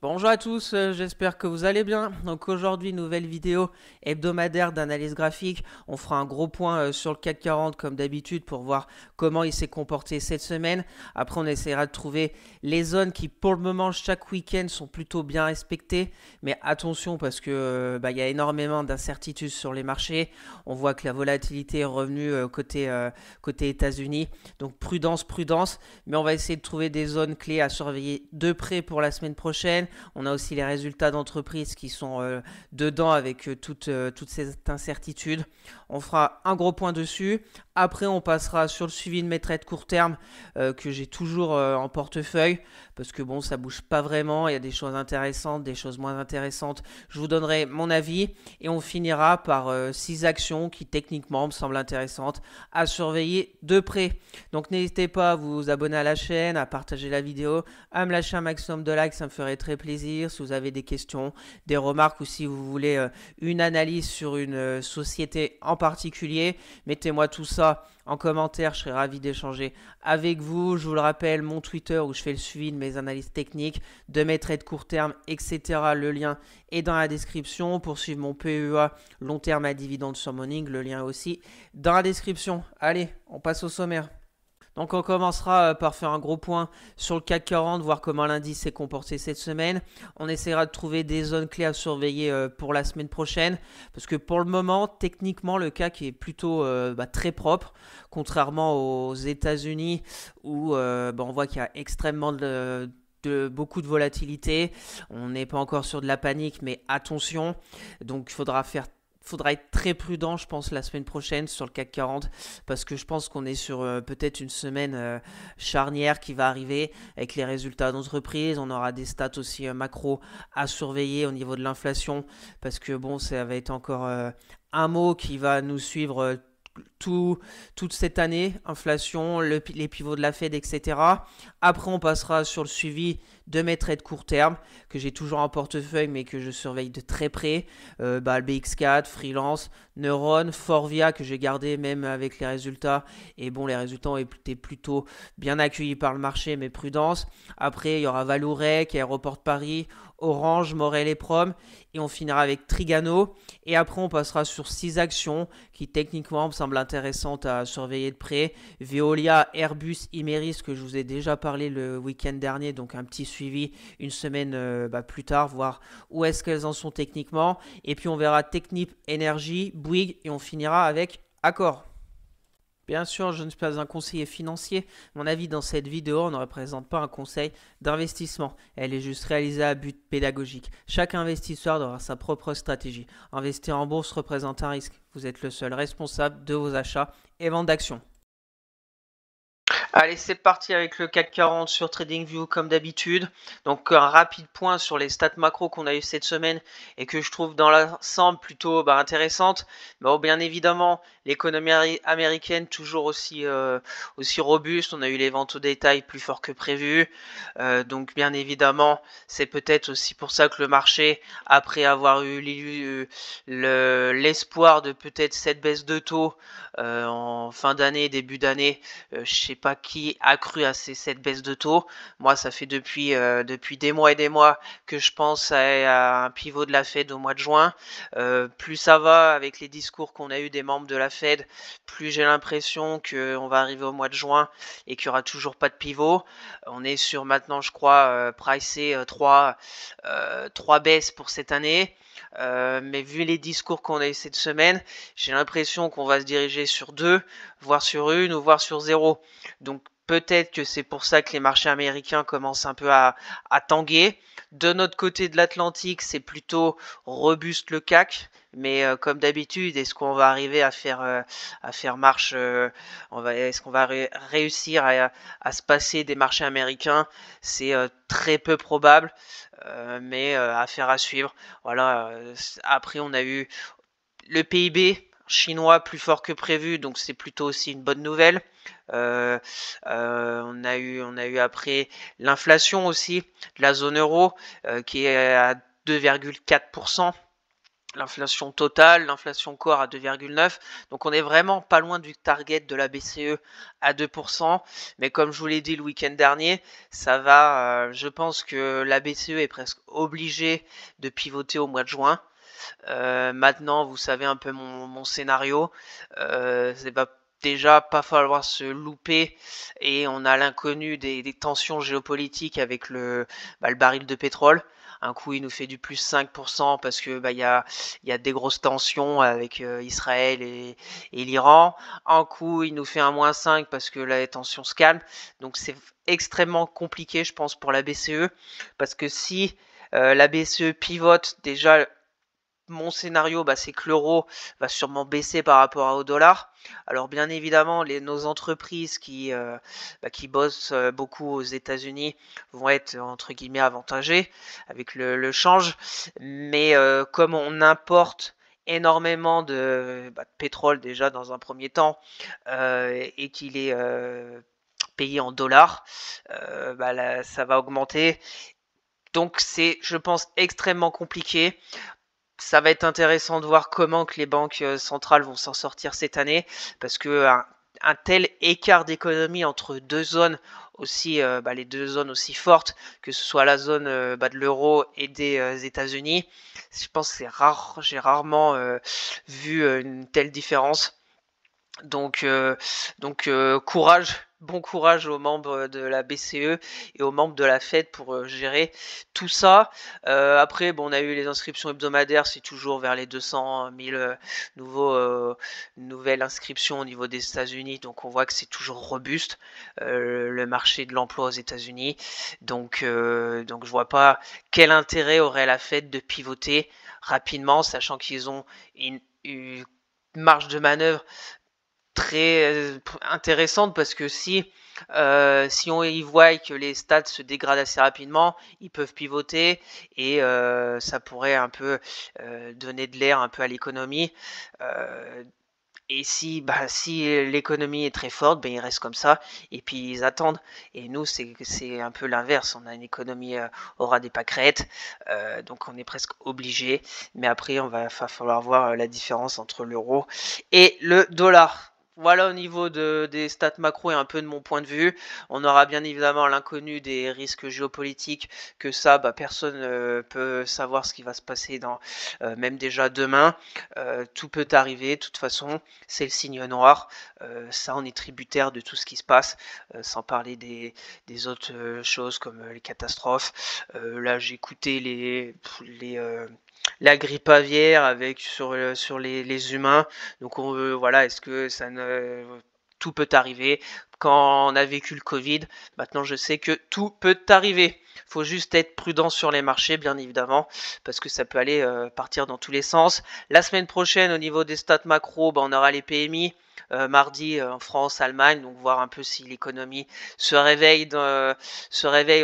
Bonjour à tous, j'espère que vous allez bien. Donc aujourd'hui, nouvelle vidéo hebdomadaire d'analyse graphique. On fera un gros point sur le CAC 40 comme d'habitude pour voir comment il s'est comporté cette semaine. Après, on essaiera de trouver les zones qui pour le moment chaque week-end sont plutôt bien respectées. Mais attention parce que il y a énormément d'incertitudes sur les marchés. On voit que la volatilité est revenue côté États-Unis. Donc prudence, prudence. Mais on va essayer de trouver des zones clés à surveiller de près pour la semaine prochaine. On a aussi les résultats d'entreprise qui sont dedans avec toutes ces incertitudes. On fera un gros point dessus. Après, on passera sur le suivi de mes trades court terme que j'ai toujours en portefeuille parce que bon, ça bouge pas vraiment. Il y a des choses intéressantes, des choses moins intéressantes. Je vous donnerai mon avis et on finira par 6 actions qui techniquement me semblent intéressantes à surveiller de près. Donc n'hésitez pas à vous abonner à la chaîne, à partager la vidéo, à me lâcher un maximum de likes, ça me ferait très plaisir. Si vous avez des questions, des remarques ou si vous voulez une analyse sur une société en particulier, mettez-moi tout ça en commentaire, je serai ravi d'échanger avec vous. Je vous le rappelle, mon Twitter où je fais le suivi de mes analyses techniques, de mes trades court terme, etc. Le lien est dans la description. Pour suivre mon PEA long terme à dividende sur Morning, le lien aussi dans la description. Allez, on passe au sommaire. Donc on commencera par faire un gros point sur le CAC 40, voir comment l'indice s'est comporté cette semaine. On essaiera de trouver des zones clés à surveiller pour la semaine prochaine. Parce que pour le moment, techniquement, le CAC est plutôt très propre. Contrairement aux États-Unis où on voit qu'il y a extrêmement beaucoup de volatilité. On n'est pas encore sur de la panique, mais attention. Donc il faudra être très prudent, je pense, la semaine prochaine sur le CAC 40, parce que je pense qu'on est sur peut-être une semaine charnière qui va arriver avec les résultats d'entreprise. On aura des stats aussi macro à surveiller au niveau de l'inflation, parce que bon, ça va être encore un mot qui va nous suivre toute cette année, inflation, les pivots de la Fed, etc. Après, on passera sur le suivi de mes trades court terme, que j'ai toujours en portefeuille, mais que je surveille de très près. Le BX4, Freelance, Neuron, Forvia, que j'ai gardé même avec les résultats. Et bon, les résultats ont été plutôt bien accueillis par le marché, mais prudence. Après, il y aura Valourec, Aéroport de Paris, Orange, Morel et Prom. Et on finira avec Trigano. Et après, on passera sur 6 actions qui techniquement me semblent intéressantes à surveiller de près. Veolia, Airbus, Imerys, que je vous ai déjà parlé le week-end dernier, donc un petit suivi une semaine plus tard, voir où est-ce qu'elles en sont techniquement. Et puis on verra Technip, Energy, Bouygues et on finira avec Accor. Bien sûr, je ne suis pas un conseiller financier. Mon avis dans cette vidéo ne représente pas un conseil d'investissement. Elle est juste réalisée à but pédagogique. Chaque investisseur doit avoir sa propre stratégie. Investir en bourse représente un risque. Vous êtes le seul responsable de vos achats et ventes d'actions. Allez, c'est parti avec le CAC 40 sur TradingView comme d'habitude. Donc un rapide point sur les stats macro qu'on a eu cette semaine et que je trouve dans l'ensemble plutôt intéressante. Bon, bien évidemment, l'économie américaine toujours aussi robuste. On a eu les ventes au détail plus fort que prévu. Donc bien évidemment, c'est peut-être aussi pour ça que le marché, après avoir eu l'espoir de peut-être cette baisse de taux en fin d'année, début d'année, je sais pas qui a cru à cette baisse de taux. Moi, ça fait depuis des mois et des mois que je pense à un pivot de la Fed au mois de juin. Plus ça va avec les discours qu'on a eu des membres de la Fed, plus j'ai l'impression qu'on va arriver au mois de juin et qu'il n'y aura toujours pas de pivot. On est sur maintenant, je crois, pricé 3 baisses pour cette année. Mais vu les discours qu'on a eu cette semaine, j'ai l'impression qu'on va se diriger sur 2, voire sur 1 ou voire sur 0. Donc peut-être que c'est pour ça que les marchés américains commencent un peu à tanguer. De notre côté de l'Atlantique, c'est plutôt robuste le CAC. Mais comme d'habitude, est-ce qu'on va arriver à faire marche est-ce qu'on va réussir à se passer des marchés américains? C'est très peu probable, mais affaire à suivre. Voilà. Après, on a eu le PIB chinois plus fort que prévu, donc c'est plutôt aussi une bonne nouvelle. On a eu après l'inflation aussi de la zone euro qui est à 2,4%. l'inflation totale, l'inflation core à 2,9. Donc on est vraiment pas loin du target de la BCE à 2%. Mais comme je vous l'ai dit le week-end dernier, ça va. Je pense que la BCE est presque obligée de pivoter au mois de juin. Maintenant, vous savez un peu mon scénario. C'est va déjà pas falloir se louper et on a l'inconnu des tensions géopolitiques avec le baril de pétrole. Un coup, il nous fait du plus 5% parce que il y a des grosses tensions avec Israël et l'Iran. Un coup, il nous fait un moins 5 parce que la tension se calme. Donc c'est extrêmement compliqué, je pense, pour la BCE. Parce que si la BCE pivote, déjà mon scénario, c'est que l'euro va sûrement baisser par rapport au dollar. Alors bien évidemment, nos entreprises qui bossent beaucoup aux États-Unis vont être entre guillemets avantagées avec le change. Mais comme on importe énormément de pétrole déjà dans un premier temps et qu'il est payé en dollars, là, ça va augmenter. Donc c'est, je pense, extrêmement compliqué. Ça va être intéressant de voir comment que les banques centrales vont s'en sortir cette année, parce que un tel écart d'économie entre deux zones aussi, les deux zones aussi fortes, que ce soit la zone de l'euro et des États-Unis, je pense que c'est rare, j'ai rarement vu une telle différence. Donc, courage, bon courage aux membres de la BCE et aux membres de la Fed pour gérer tout ça. Après, on a eu les inscriptions hebdomadaires, c'est toujours vers les 200 000 nouvelles inscriptions au niveau des États-Unis. Donc, on voit que c'est toujours robuste le marché de l'emploi aux États-Unis. Donc, je vois pas quel intérêt aurait la Fed de pivoter rapidement, sachant qu'ils ont une marge de manœuvre très intéressante, parce que si on y voit que les stats se dégradent assez rapidement, ils peuvent pivoter et ça pourrait un peu donner de l'air un peu à l'économie. Et si l'économie est très forte, ils restent comme ça et puis ils attendent. Et nous, c'est un peu l'inverse. On a une économie aura des pâquerettes, donc on est presque obligé. Mais après, va falloir voir la différence entre l'euro et le dollar. Voilà au niveau des stats macro et un peu de mon point de vue. On aura bien évidemment l'inconnu des risques géopolitiques, que ça, personne ne peut savoir ce qui va se passer même déjà demain. Tout peut arriver, de toute façon, c'est le signe noir. Ça, on est tributaire de tout ce qui se passe, sans parler des autres choses comme les catastrophes. Là, j'ai écouté la grippe aviaire sur les humains. Donc voilà, est-ce que tout peut arriver. Quand on a vécu le Covid, maintenant je sais que tout peut arriver. Faut juste être prudent sur les marchés, bien évidemment, parce que ça peut aller partir dans tous les sens. La semaine prochaine, au niveau des stats macro, on aura les PMI. Mardi en France, Allemagne, donc voir un peu si l'économie se réveille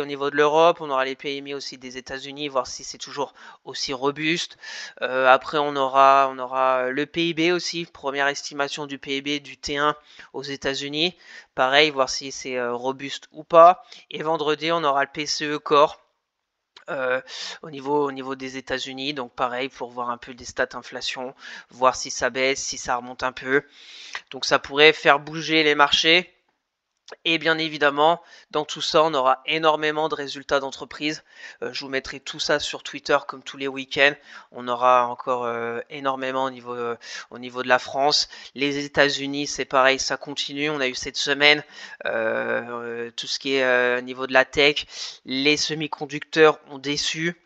au niveau de l'Europe. On aura les PMI aussi des États-Unis, voir si c'est toujours aussi robuste. Après, on aura le PIB aussi, première estimation du PIB du T1 aux États-Unis. Pareil, voir si c'est robuste ou pas. Et vendredi, on aura le PCE Core. Au niveau des États-Unis, donc pareil pour voir un peu des stats inflation, voir si ça baisse, si ça remonte un peu. Donc ça pourrait faire bouger les marchés. Et bien évidemment, dans tout ça, on aura énormément de résultats d'entreprise. Je vous mettrai tout ça sur Twitter comme tous les week-ends. On aura encore énormément au niveau de la France. Les États-Unis, c'est pareil, ça continue. On a eu cette semaine tout ce qui est au niveau de la tech. Les semi-conducteurs ont déçu.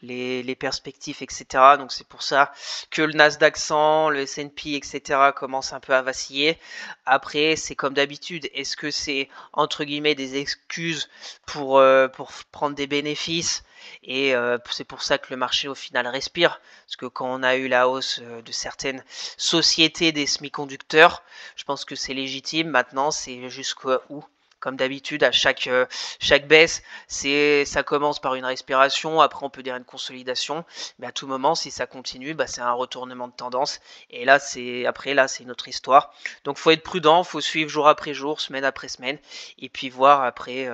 Les perspectives, etc. Donc c'est pour ça que le Nasdaq 100, le S&P, etc. commencent un peu à vaciller. Après, c'est comme d'habitude. Est-ce que c'est entre guillemets des excuses pour prendre des bénéfices? Et c'est pour ça que le marché au final respire. Parce que quand on a eu la hausse de certaines sociétés des semi-conducteurs, je pense que c'est légitime. Maintenant, c'est jusqu'où comme d'habitude, à chaque baisse, ça commence par une respiration, après on peut dire une consolidation, mais à tout moment, si ça continue, bah, c'est un retournement de tendance. Et là, c'est une autre histoire. Donc, faut être prudent, faut suivre jour après jour, semaine après semaine, et puis voir après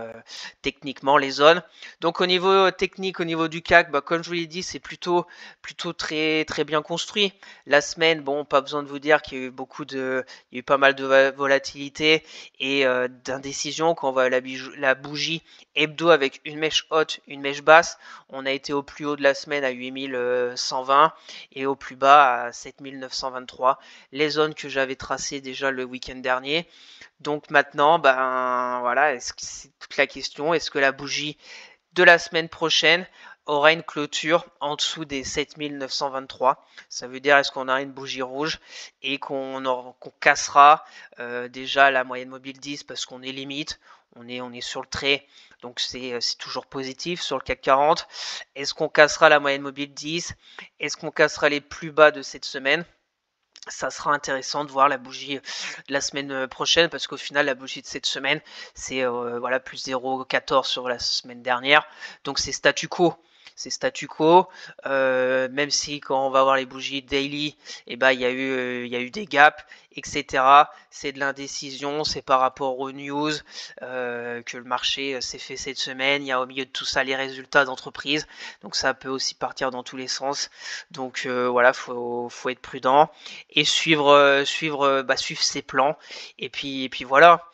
techniquement les zones. Donc, au niveau technique, au niveau du CAC, bah, comme je vous l'ai dit, c'est plutôt très très bien construit. La semaine, bon, pas besoin de vous dire qu'il y a eu il y a eu pas mal de volatilité et d'indécision. Quand on voit la bougie hebdo avec une mèche haute, une mèche basse, on a été au plus haut de la semaine à 8120 et au plus bas à 7923, les zones que j'avais tracées déjà le week-end dernier. Donc maintenant, ben voilà, c'est toute la question, est-ce que la bougie de la semaine prochaine aura une clôture en dessous des 7923. Ça veut dire est-ce qu'on a une bougie rouge et qu'on cassera déjà la moyenne mobile 10 parce qu'on est limite, on est sur le trait, donc c'est toujours positif sur le CAC 40. Est-ce qu'on cassera la moyenne mobile 10? Est-ce qu'on cassera les plus bas de cette semaine? Ça sera intéressant de voir la bougie de la semaine prochaine parce qu'au final la bougie de cette semaine c'est voilà, plus 0,14 sur la semaine dernière, donc c'est statu quo. C'est statu quo, même si quand on va voir les bougies daily, et ben, il y a eu des gaps, etc. C'est de l'indécision, c'est par rapport aux news que le marché s'est fait cette semaine. Il y a au milieu de tout ça les résultats d'entreprise, donc ça peut aussi partir dans tous les sens. Donc voilà, faut être prudent et suivre ses plans. Et puis voilà.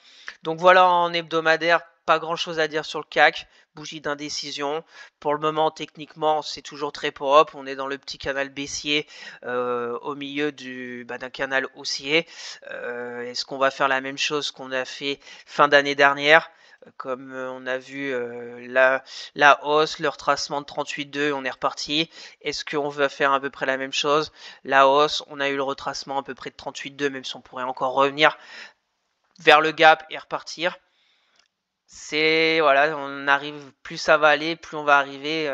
Donc voilà, en hebdomadaire, pas grand chose à dire sur le CAC. Bougie d'indécision. Pour le moment, techniquement, c'est toujours très propre. On est dans le petit canal baissier au milieu d'un canal haussier. Est-ce qu'on va faire la même chose qu'on a fait fin d'année dernière? Comme on a vu la hausse, le retracement de 38,2, on est reparti. Est-ce qu'on va faire à peu près la même chose? La hausse, on a eu le retracement à peu près de 38,2, même si on pourrait encore revenir vers le gap et repartir. C'est voilà, on arrive, plus ça va aller, plus on va arriver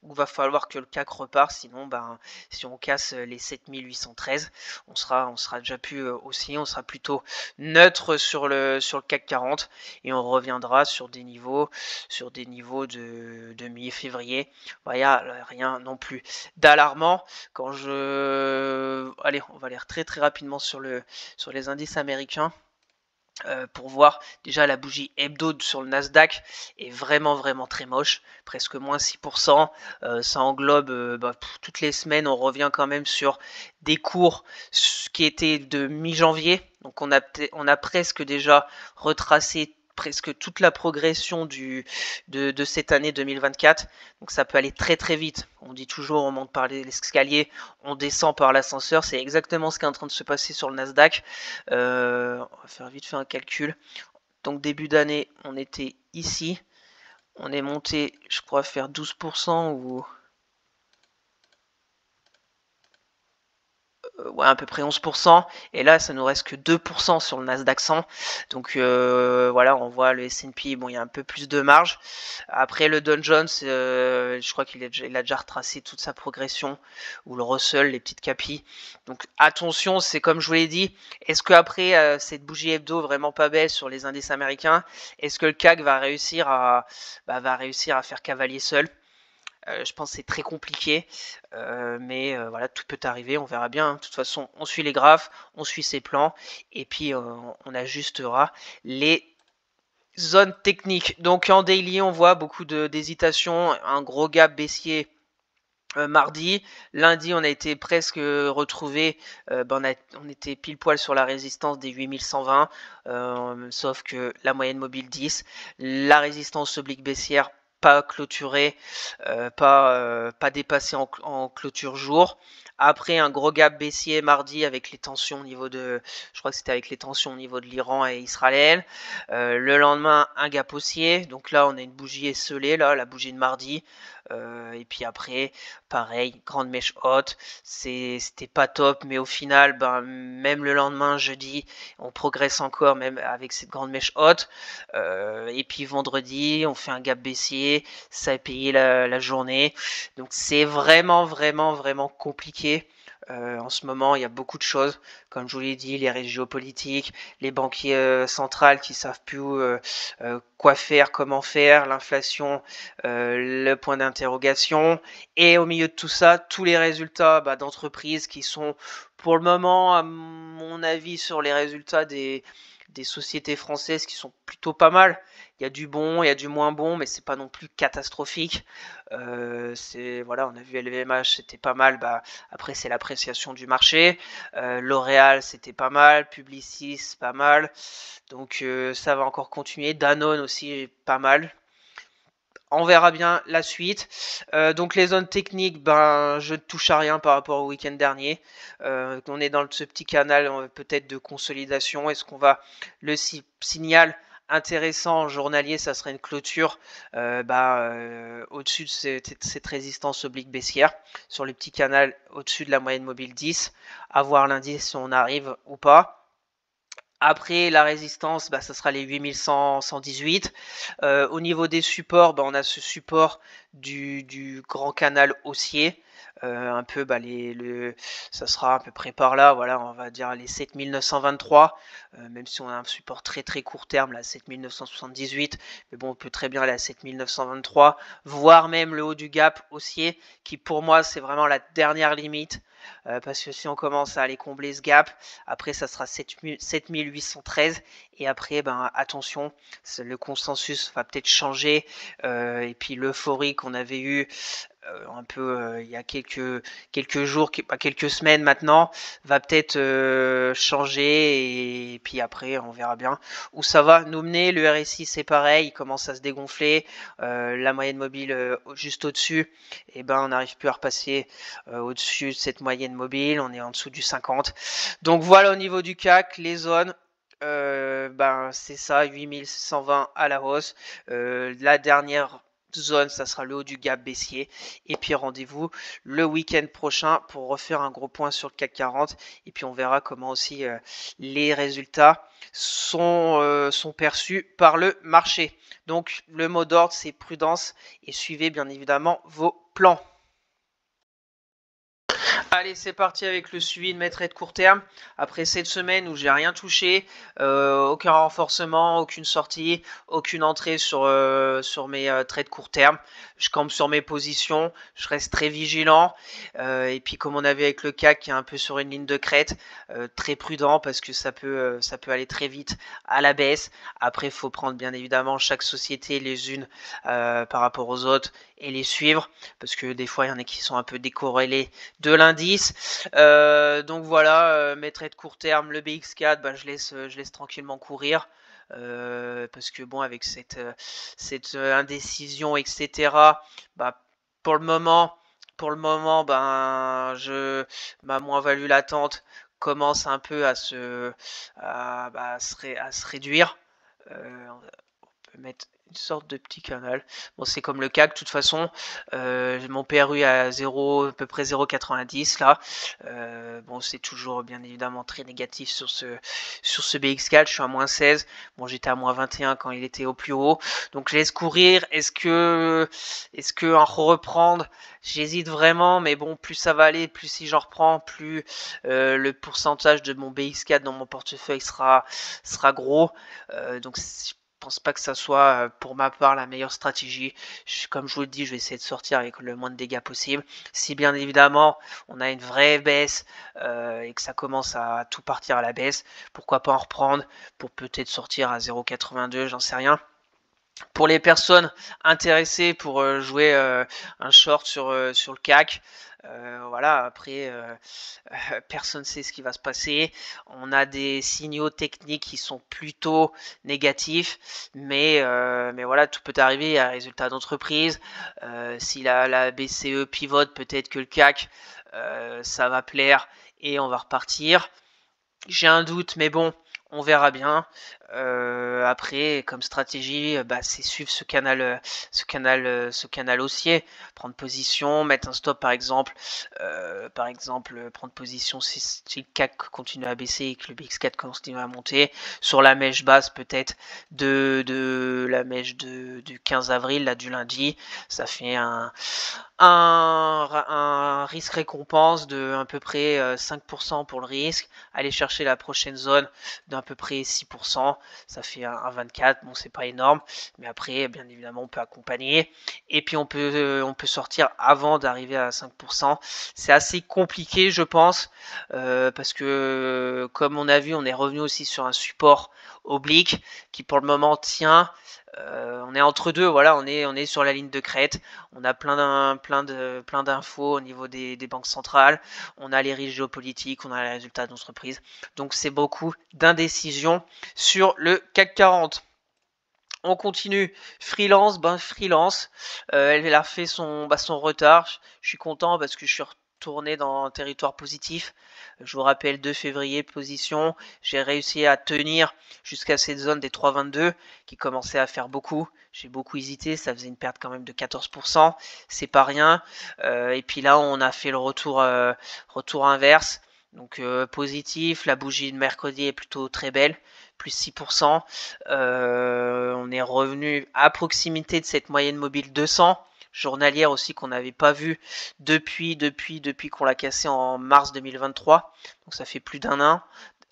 où va falloir que le CAC repart. Sinon, ben, si on casse les 7813, on sera déjà plus aussi, on sera plutôt neutre sur le CAC 40 et on reviendra sur des niveaux de mi-février. Voilà, rien non plus d'alarmant. Allez, on va aller très très rapidement sur les indices américains. Pour voir déjà la bougie hebdo sur le Nasdaq est vraiment vraiment très moche, presque moins 6%. Ça englobe toutes les semaines, on revient quand même sur des cours qui étaient de mi-janvier, donc on a presque déjà retracé presque toute la progression de cette année 2024, donc ça peut aller très très vite. On dit toujours on monte par l'escalier, on descend par l'ascenseur, c'est exactement ce qui est en train de se passer sur le Nasdaq. On va faire vite fait un calcul. Donc début d'année, on était ici, on est monté, je crois, faire 12% ou ouais, à peu près 11%, et là ça nous reste que 2% sur le Nasdaq 100, donc voilà, on voit le S&P, bon, il y a un peu plus de marge. Après le Dow Jones, je crois qu'il a déjà retracé toute sa progression, ou le Russell, les petites capis, donc attention, c'est comme je vous l'ai dit, est-ce que après cette bougie hebdo vraiment pas belle sur les indices américains, est-ce que le CAC va réussir à faire cavalier seul? Je pense que c'est très compliqué, mais voilà, tout peut arriver, on verra bien, hein. De toute façon, on suit les graphes, on suit ses plans, et puis on ajustera les zones techniques. Donc en daily, on voit beaucoup d'hésitation, un gros gap baissier mardi. Lundi, on a été presque retrouvé, on était pile poil sur la résistance des 8120, sauf que la moyenne mobile 10, la résistance oblique baissière pas clôturée, pas dépassée en clôture jour. Après un gros gap baissier mardi avec les tensions au niveau je crois que c'était avec les tensions au niveau de l'Iran et Israël. Le lendemain, un gap haussier. Donc là, on a une bougie esselée, là, la bougie de mardi. Et puis après, pareil, grande mèche haute. C'était pas top, mais au final, ben, même le lendemain, jeudi, on progresse encore, même avec cette grande mèche haute. Et puis vendredi, on fait un gap baissier. Ça a payé la journée. Donc c'est vraiment, vraiment, vraiment compliqué. En ce moment, il y a beaucoup de choses, comme je vous l'ai dit, les risques géopolitiques, les banquiers centrales qui savent plus quoi faire, comment faire, l'inflation, le point d'interrogation, et au milieu de tout ça, tous les résultats d'entreprises qui sont, pour le moment, à mon avis, sur les résultats des sociétés françaises qui sont plutôt pas mal. Il y a du bon, il y a du moins bon, mais c'est pas non plus catastrophique. Voilà, on a vu LVMH, c'était pas mal. Après, c'est l'appréciation du marché. L'Oréal, c'était pas mal. Publicis, pas mal. Donc ça va encore continuer. Danone aussi, pas mal. On verra bien la suite. Donc les zones techniques, je ne touche à rien par rapport au week-end dernier. On est dans ce petit canal peut-être de consolidation. Est-ce qu'on va le signal intéressant journalier, ça serait une clôture au-dessus de cette résistance oblique baissière sur le petit canal au-dessus de la moyenne mobile 10. À voir lundi si on arrive ou pas. Après, la résistance, ça sera les 8118. Au niveau des supports, on a ce support du grand canal haussier. Un peu, ça sera à peu près par là, voilà, on va dire les 7923, même si on a un support très très court terme, là, 7978, mais bon, on peut très bien aller à 7923, voire même le haut du gap haussier, qui pour moi, c'est vraiment la dernière limite. Parce que si on commence à aller combler ce gap, après ça sera 7813 et après attention, le consensus va peut-être changer et puis l'euphorie qu'on avait eu un peu il y a quelques jours, quelques semaines maintenant, va peut-être changer et puis après on verra bien où ça va nous mener. Le RSI c'est pareil, il commence à se dégonfler, la moyenne mobile juste au-dessus, et on n'arrive plus à repasser au-dessus de cette moyenne mobile, on est en dessous du 50. Donc voilà au niveau du CAC, les zones. C'est ça, 8120 à la hausse. La dernière zone, ça sera le haut du gap baissier. Et puis rendez-vous le week-end prochain pour refaire un gros point sur le CAC 40. Et puis on verra comment aussi les résultats sont perçus par le marché. Donc le mot d'ordre, c'est prudence et suivez bien évidemment vos plans. Allez, c'est parti avec le suivi de mes trades court terme. Après cette semaine où j'ai rien touché, aucun renforcement, aucune sortie, aucune entrée sur mes trades court terme. Je campe sur mes positions, je reste très vigilant. Et puis comme on a vu avec le CAC qui est un peu sur une ligne de crête, très prudent parce que ça peut aller très vite à la baisse. Après, il faut prendre bien évidemment chaque société les unes par rapport aux autres et les suivre parce que des fois il y en a qui sont un peu décorrélés de l'indice. Donc voilà, mes trades court terme, le BX4, je laisse tranquillement courir. Parce que bon, avec cette indécision, etc. Pour le moment, ma moins-value latente commence un peu à se réduire. On peut mettre une sorte de petit canal. Bon, c'est comme le CAC, de toute façon. Mon PRU à 0, à peu près 0,90 là. Bon, c'est toujours bien évidemment très négatif sur ce BX4. Je suis à moins 16. Bon, j'étais à moins 21 quand il était au plus haut. Donc, je laisse courir. Est-ce que en reprendre? J'hésite vraiment, mais bon, plus ça va aller, plus si j'en reprends, plus le pourcentage de mon BX4 dans mon portefeuille sera gros. Donc, je pense pas que ça soit pour ma part la meilleure stratégie. Comme je vous le dis, je vais essayer de sortir avec le moins de dégâts possible. Si bien évidemment on a une vraie baisse et que ça commence à tout partir à la baisse, pourquoi pas en reprendre pour peut-être sortir à 0,82, j'en sais rien. Pour les personnes intéressées pour jouer un short sur le CAC, voilà, après personne ne sait ce qui va se passer. On a des signaux techniques qui sont plutôt négatifs, mais voilà, tout peut arriver à résultat d'entreprise. Si la BCE pivote, peut-être que le CAC ça va plaire et on va repartir. J'ai un doute, mais bon, on verra bien. Après, comme stratégie, bah, c'est suivre ce canal haussier, prendre position, mettre un stop prendre position si le CAC continue à baisser et que le BX4 continue à monter, sur la mèche basse peut-être de la mèche du 15 avril, là du lundi, ça fait un risque-récompense de à peu près 5% pour le risque, aller chercher la prochaine zone d'à peu près 6%, ça fait un 24, bon c'est pas énorme, mais après bien évidemment on peut accompagner, et puis on peut sortir avant d'arriver à 5%, c'est assez compliqué je pense, parce que comme on a vu on est revenu aussi sur un support oblique qui pour le moment tient. On est entre deux, voilà, on est sur la ligne de crête. On a plein d'infos au niveau des banques centrales. On a les risques géopolitiques, on a les résultats d'entreprise. Donc c'est beaucoup d'indécision sur le CAC 40. On continue. Freelance, elle a fait son retard. Je suis content parce que je suis retourné dans un territoire positif. Je vous rappelle 2 février position. J'ai réussi à tenir jusqu'à cette zone des 3,22 qui commençait à faire beaucoup. J'ai beaucoup hésité, ça faisait une perte quand même de 14%. C'est pas rien. Et puis là, on a fait le retour inverse. Donc positif, la bougie de mercredi est plutôt très belle, plus 6%. On est revenu à proximité de cette moyenne mobile 200 journalière aussi qu'on n'avait pas vu depuis qu'on l'a cassé en mars 2023. Donc ça fait plus d'un an.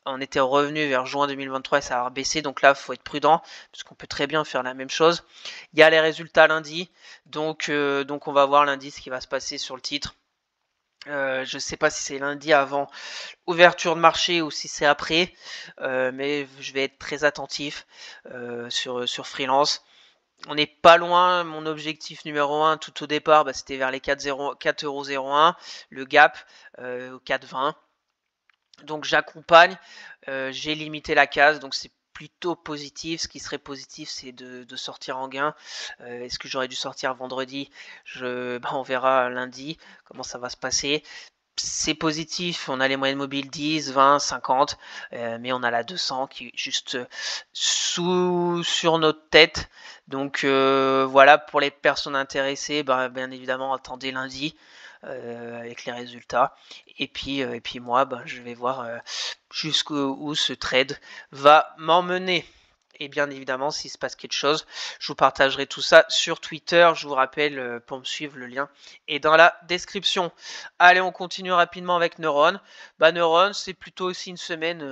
On était revenu vers juin 2023 et ça a baissé. Donc là, il faut être prudent parce qu'on peut très bien faire la même chose. Il y a les résultats lundi. Donc on va voir lundi ce qui va se passer sur le titre. Je ne sais pas si c'est lundi avant ouverture de marché ou si c'est après, mais je vais être très attentif sur Freelance. On n'est pas loin, mon objectif numéro 1 tout au départ, bah, c'était vers les 4,01€, le gap au 4,20. Donc j'accompagne, j'ai limité la case, donc c'est plutôt positif. Ce qui serait positif, c'est de sortir en gain. Est-ce que j'aurais dû sortir vendredi? On verra lundi comment ça va se passer. C'est positif, on a les moyennes mobiles 10, 20, 50, mais on a la 200 qui est juste sur notre tête. Donc voilà, pour les personnes intéressées, bien évidemment, attendez lundi avec les résultats. Et puis moi, je vais voir jusqu'où ce trade va m'emmener. Et bien évidemment, s'il se passe quelque chose, je vous partagerai tout ça sur Twitter. Je vous rappelle, pour me suivre, le lien est dans la description. Allez, on continue rapidement avec Neuron. Neuron, c'est plutôt aussi une semaine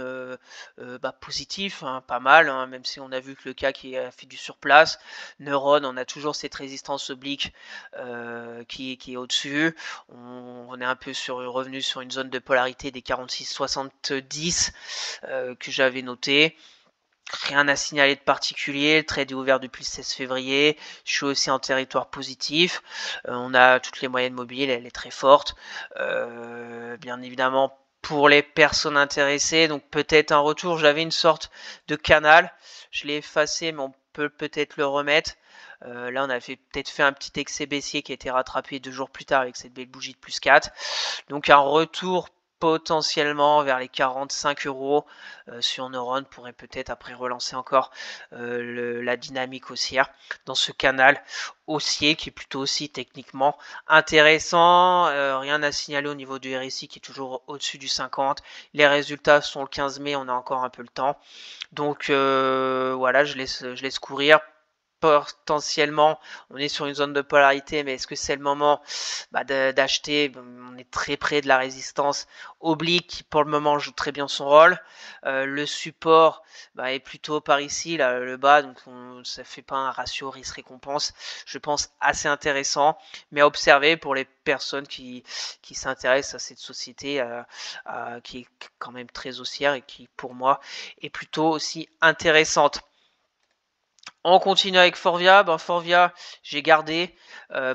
positive, hein, pas mal, hein, même si on a vu que le CAC a fait du surplace. Neuron, on a toujours cette résistance oblique qui est au-dessus. On est un peu revenu sur une zone de polarité des 46,70 que j'avais noté. Rien à signaler de particulier, le trade est ouvert depuis le 16 février, je suis aussi en territoire positif, on a toutes les moyennes mobiles, elle est très forte, bien évidemment pour les personnes intéressées, donc peut-être un retour, j'avais une sorte de canal, je l'ai effacé mais on peut peut-être le remettre. Là on avait peut-être fait un petit excès baissier qui a été rattrapé 2 jours plus tard avec cette belle bougie de plus 4, donc un retour potentiellement vers les 45€ sur Neuron pourrait peut-être après relancer encore la dynamique haussière dans ce canal haussier qui est plutôt aussi techniquement intéressant. Rien à signaler au niveau du RSI qui est toujours au-dessus du 50. Les résultats sont le 15 mai, on a encore un peu le temps. Donc voilà, je laisse courir. Potentiellement, on est sur une zone de polarité, mais est-ce que c'est le moment d'acheter? On est très près de la résistance oblique qui pour le moment joue très bien son rôle. Le support est plutôt par ici, là, le bas, donc ça fait pas un ratio risque-récompense, je pense assez intéressant, mais à observer pour les personnes qui s'intéressent à cette société qui est quand même très haussière et qui pour moi est plutôt aussi intéressante. On continue avec Forvia. Forvia, j'ai gardé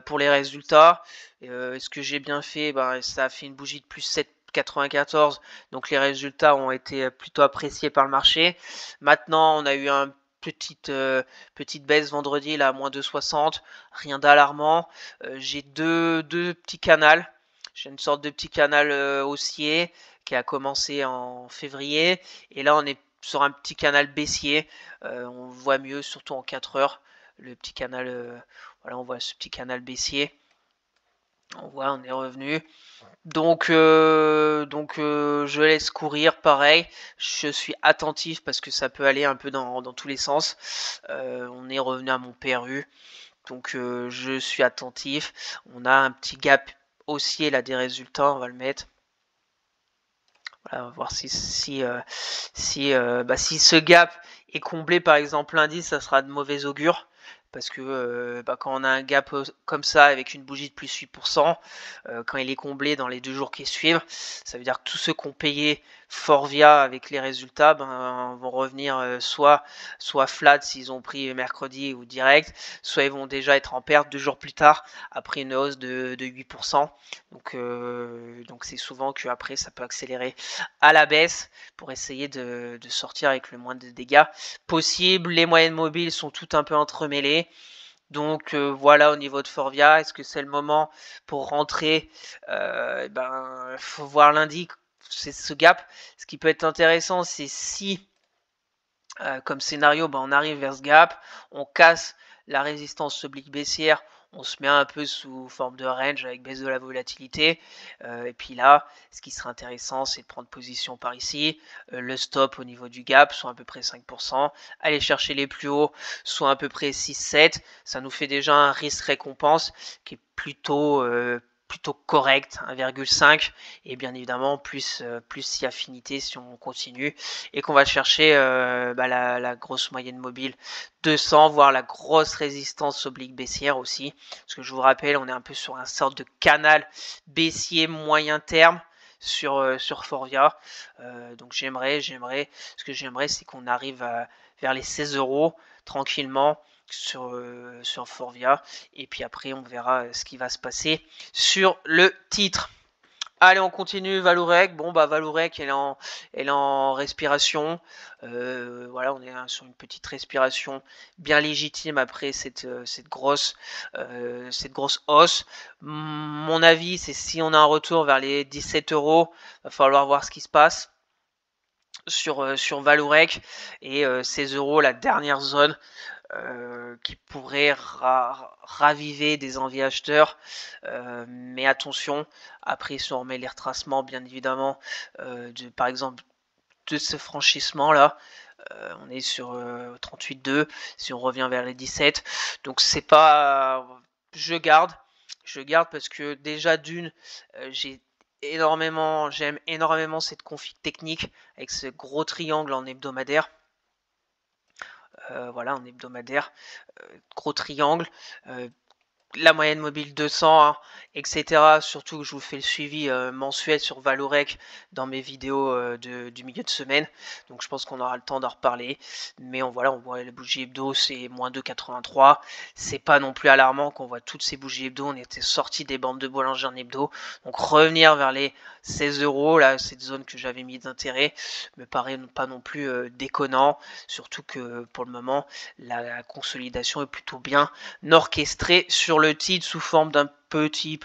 pour les résultats. Est-ce que j'ai bien fait? Ça a fait une bougie de plus 7,94. Donc les résultats ont été plutôt appréciés par le marché. Maintenant, on a eu une petite baisse vendredi, là, à moins 2,60. Rien d'alarmant. J'ai deux petits canaux. J'ai une sorte de petit canal haussier qui a commencé en février. Et là, on est sur un petit canal baissier. On voit mieux, surtout en 4 heures. Le petit canal, voilà, on voit ce petit canal baissier. On voit, on est revenu. Donc je laisse courir, pareil. Je suis attentif parce que ça peut aller un peu dans tous les sens. On est revenu à mon PRU. Donc je suis attentif. On a un petit gap haussier là des résultats, on va le mettre. Voilà, on va voir si ce gap est comblé par exemple lundi, ça sera de mauvais augure. Parce que quand on a un gap comme ça avec une bougie de plus 8%, quand il est comblé dans les 2 jours qui suivent, ça veut dire que tous ceux qui ont payé Forvia avec les résultats vont revenir soit flat s'ils ont pris mercredi ou direct, soit ils vont déjà être en perte 2 jours plus tard après une hausse de 8%. Donc c'est souvent qu'après ça peut accélérer à la baisse pour essayer de sortir avec le moins de dégâts possible. Les moyennes mobiles sont toutes un peu entremêlées. Donc voilà au niveau de Forvia, est-ce que c'est le moment pour rentrer? Faut voir lundi, c'est ce gap. Ce qui peut être intéressant, c'est si comme scénario, on arrive vers ce gap, on casse la résistance oblique baissière, on se met un peu sous forme de range avec baisse de la volatilité. Et puis là, ce qui serait intéressant, c'est de prendre position par ici. Le stop au niveau du gap, soit à peu près 5%. Aller chercher les plus hauts, soit à peu près 6-7. Ça nous fait déjà un risque-récompense qui est plutôt correct, 1,5, et bien évidemment plus si affinité si on continue et qu'on va chercher la grosse moyenne mobile 200, voire la grosse résistance oblique baissière aussi, parce que je vous rappelle, on est un peu sur un sorte de canal baissier moyen terme sur Forvia. Donc j'aimerais, ce que j'aimerais, c'est qu'on arrive vers les 16 € tranquillement sur Forvia, et puis après on verra ce qui va se passer sur le titre. Allez, on continue. Vallourec. Bon, Vallourec, elle est en respiration. Voilà, on est sur une petite respiration bien légitime après cette grosse hausse. Mon avis, c'est si on a un retour vers les 17 €, va falloir voir ce qui se passe sur Vallourec, et 16 €, la dernière zone qui pourrait raviver des envies acheteurs, mais attention, après si on remet les retracements bien évidemment par exemple de ce franchissement là, on est sur 38,2, si on revient vers les 17, donc c'est pas, je garde parce que déjà d'une, j'aime énormément cette config technique avec ce gros triangle en hebdomadaire. Voilà, en hebdomadaire, gros triangle, la moyenne mobile 200, hein, etc. Surtout que je vous fais le suivi mensuel sur Vallourec dans mes vidéos du milieu de semaine. Donc je pense qu'on aura le temps d'en reparler. Mais on voit la bougie hebdo, c'est moins 2,83. C'est pas non plus alarmant qu'on voit toutes ces bougies hebdo. On était sorti des bandes de Bollinger en hebdo. Donc revenir vers les 16 €, là, cette zone que j'avais mis d'intérêt, me paraît pas non plus déconnant. Surtout que pour le moment, la consolidation est plutôt bien orchestrée sur le titre sous forme d'un petit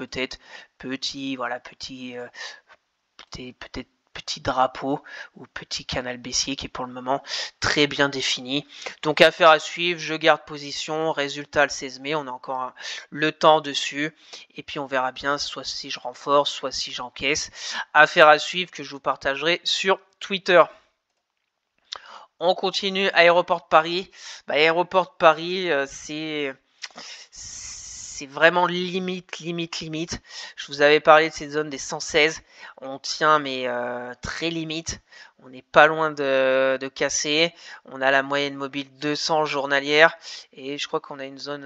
drapeau ou petit canal baissier qui est pour le moment très bien défini. Donc affaire à suivre, je garde position, résultat le 16 mai, on a encore le temps dessus, et puis on verra bien soit si je renforce, soit si j'encaisse. Affaire à suivre que je vous partagerai sur Twitter. On continue, Aéroport de Paris. Aéroport de Paris, c'est vraiment limite. Je vous avais parlé de cette zone des 116. On tient, mais très limite. On n'est pas loin de casser. On a la moyenne mobile 200 journalière. Et je crois qu'on a une zone...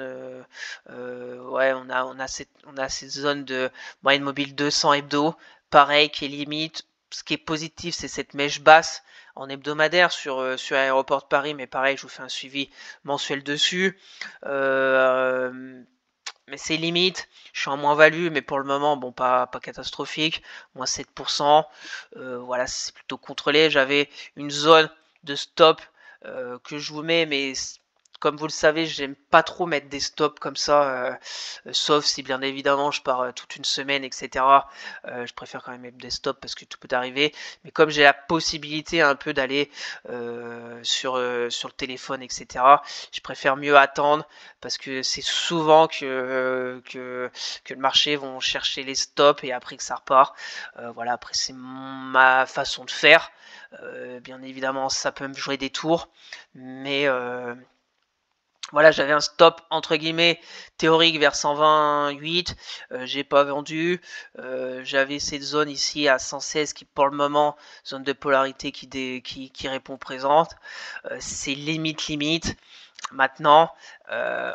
on a cette zone de moyenne mobile 200 hebdo. Pareil, qui est limite. Ce qui est positif, c'est cette mèche basse en hebdomadaire sur Aéroport de Paris, mais pareil, je vous fais un suivi mensuel dessus. Mais c'est limite, je suis en moins-value, mais pour le moment, bon, pas catastrophique, moins 7%. Voilà, c'est plutôt contrôlé. J'avais une zone de stop que je vous mets, mais Comme vous le savez, j'aime pas trop mettre des stops comme ça, sauf si bien évidemment je pars toute une semaine, etc. Je préfère quand même mettre des stops parce que tout peut arriver. Mais comme j'ai la possibilité un peu d'aller sur le téléphone, etc., je préfère mieux attendre parce que c'est souvent que le marché vont chercher les stops et après que ça repart. Voilà, après c'est ma façon de faire. Bien évidemment, ça peut me jouer des tours, mais voilà, j'avais un stop entre guillemets théorique vers 128, j'ai pas vendu. J'avais cette zone ici à 116 qui pour le moment, zone de polarité qui répond présente. C'est limite. Maintenant,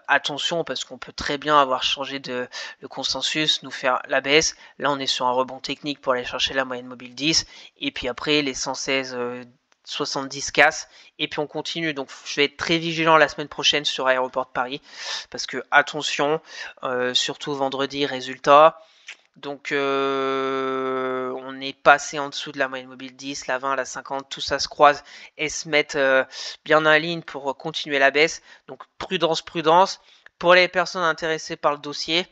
attention parce qu'on peut très bien avoir changé le consensus, nous faire la baisse. Là, on est sur un rebond technique pour aller chercher la moyenne mobile 10. Et puis après, les 116, 70 casse. Et puis on continue. Donc je vais être très vigilant la semaine prochaine sur Aéroport de Paris. Parce que attention, surtout vendredi, résultat. Donc on est passé en dessous de la moyenne mobile 10, la 20, la 50, tout ça se croise et se mettent bien en ligne pour continuer la baisse. Donc prudence. Pour les personnes intéressées par le dossier,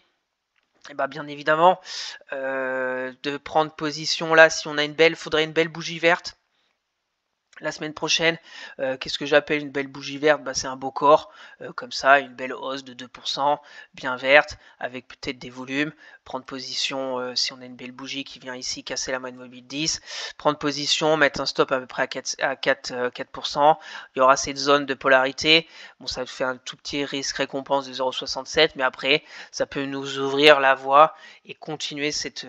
et bah bien évidemment, de prendre position là, si on a faudrait une belle bougie verte. La semaine prochaine, qu'est-ce que j'appelle une belle bougie verte? Bah, c'est un beau corps, comme ça, une belle hausse de 2%, bien verte, avec peut-être des volumes. Prendre position, si on a une belle bougie qui vient ici casser la moyenne mobile 10. Prendre position, mettre un stop à peu près à 4%. Il y aura cette zone de polarité. Bon, ça fait un tout petit risque récompense de 0,67, mais après, ça peut nous ouvrir la voie et continuer cette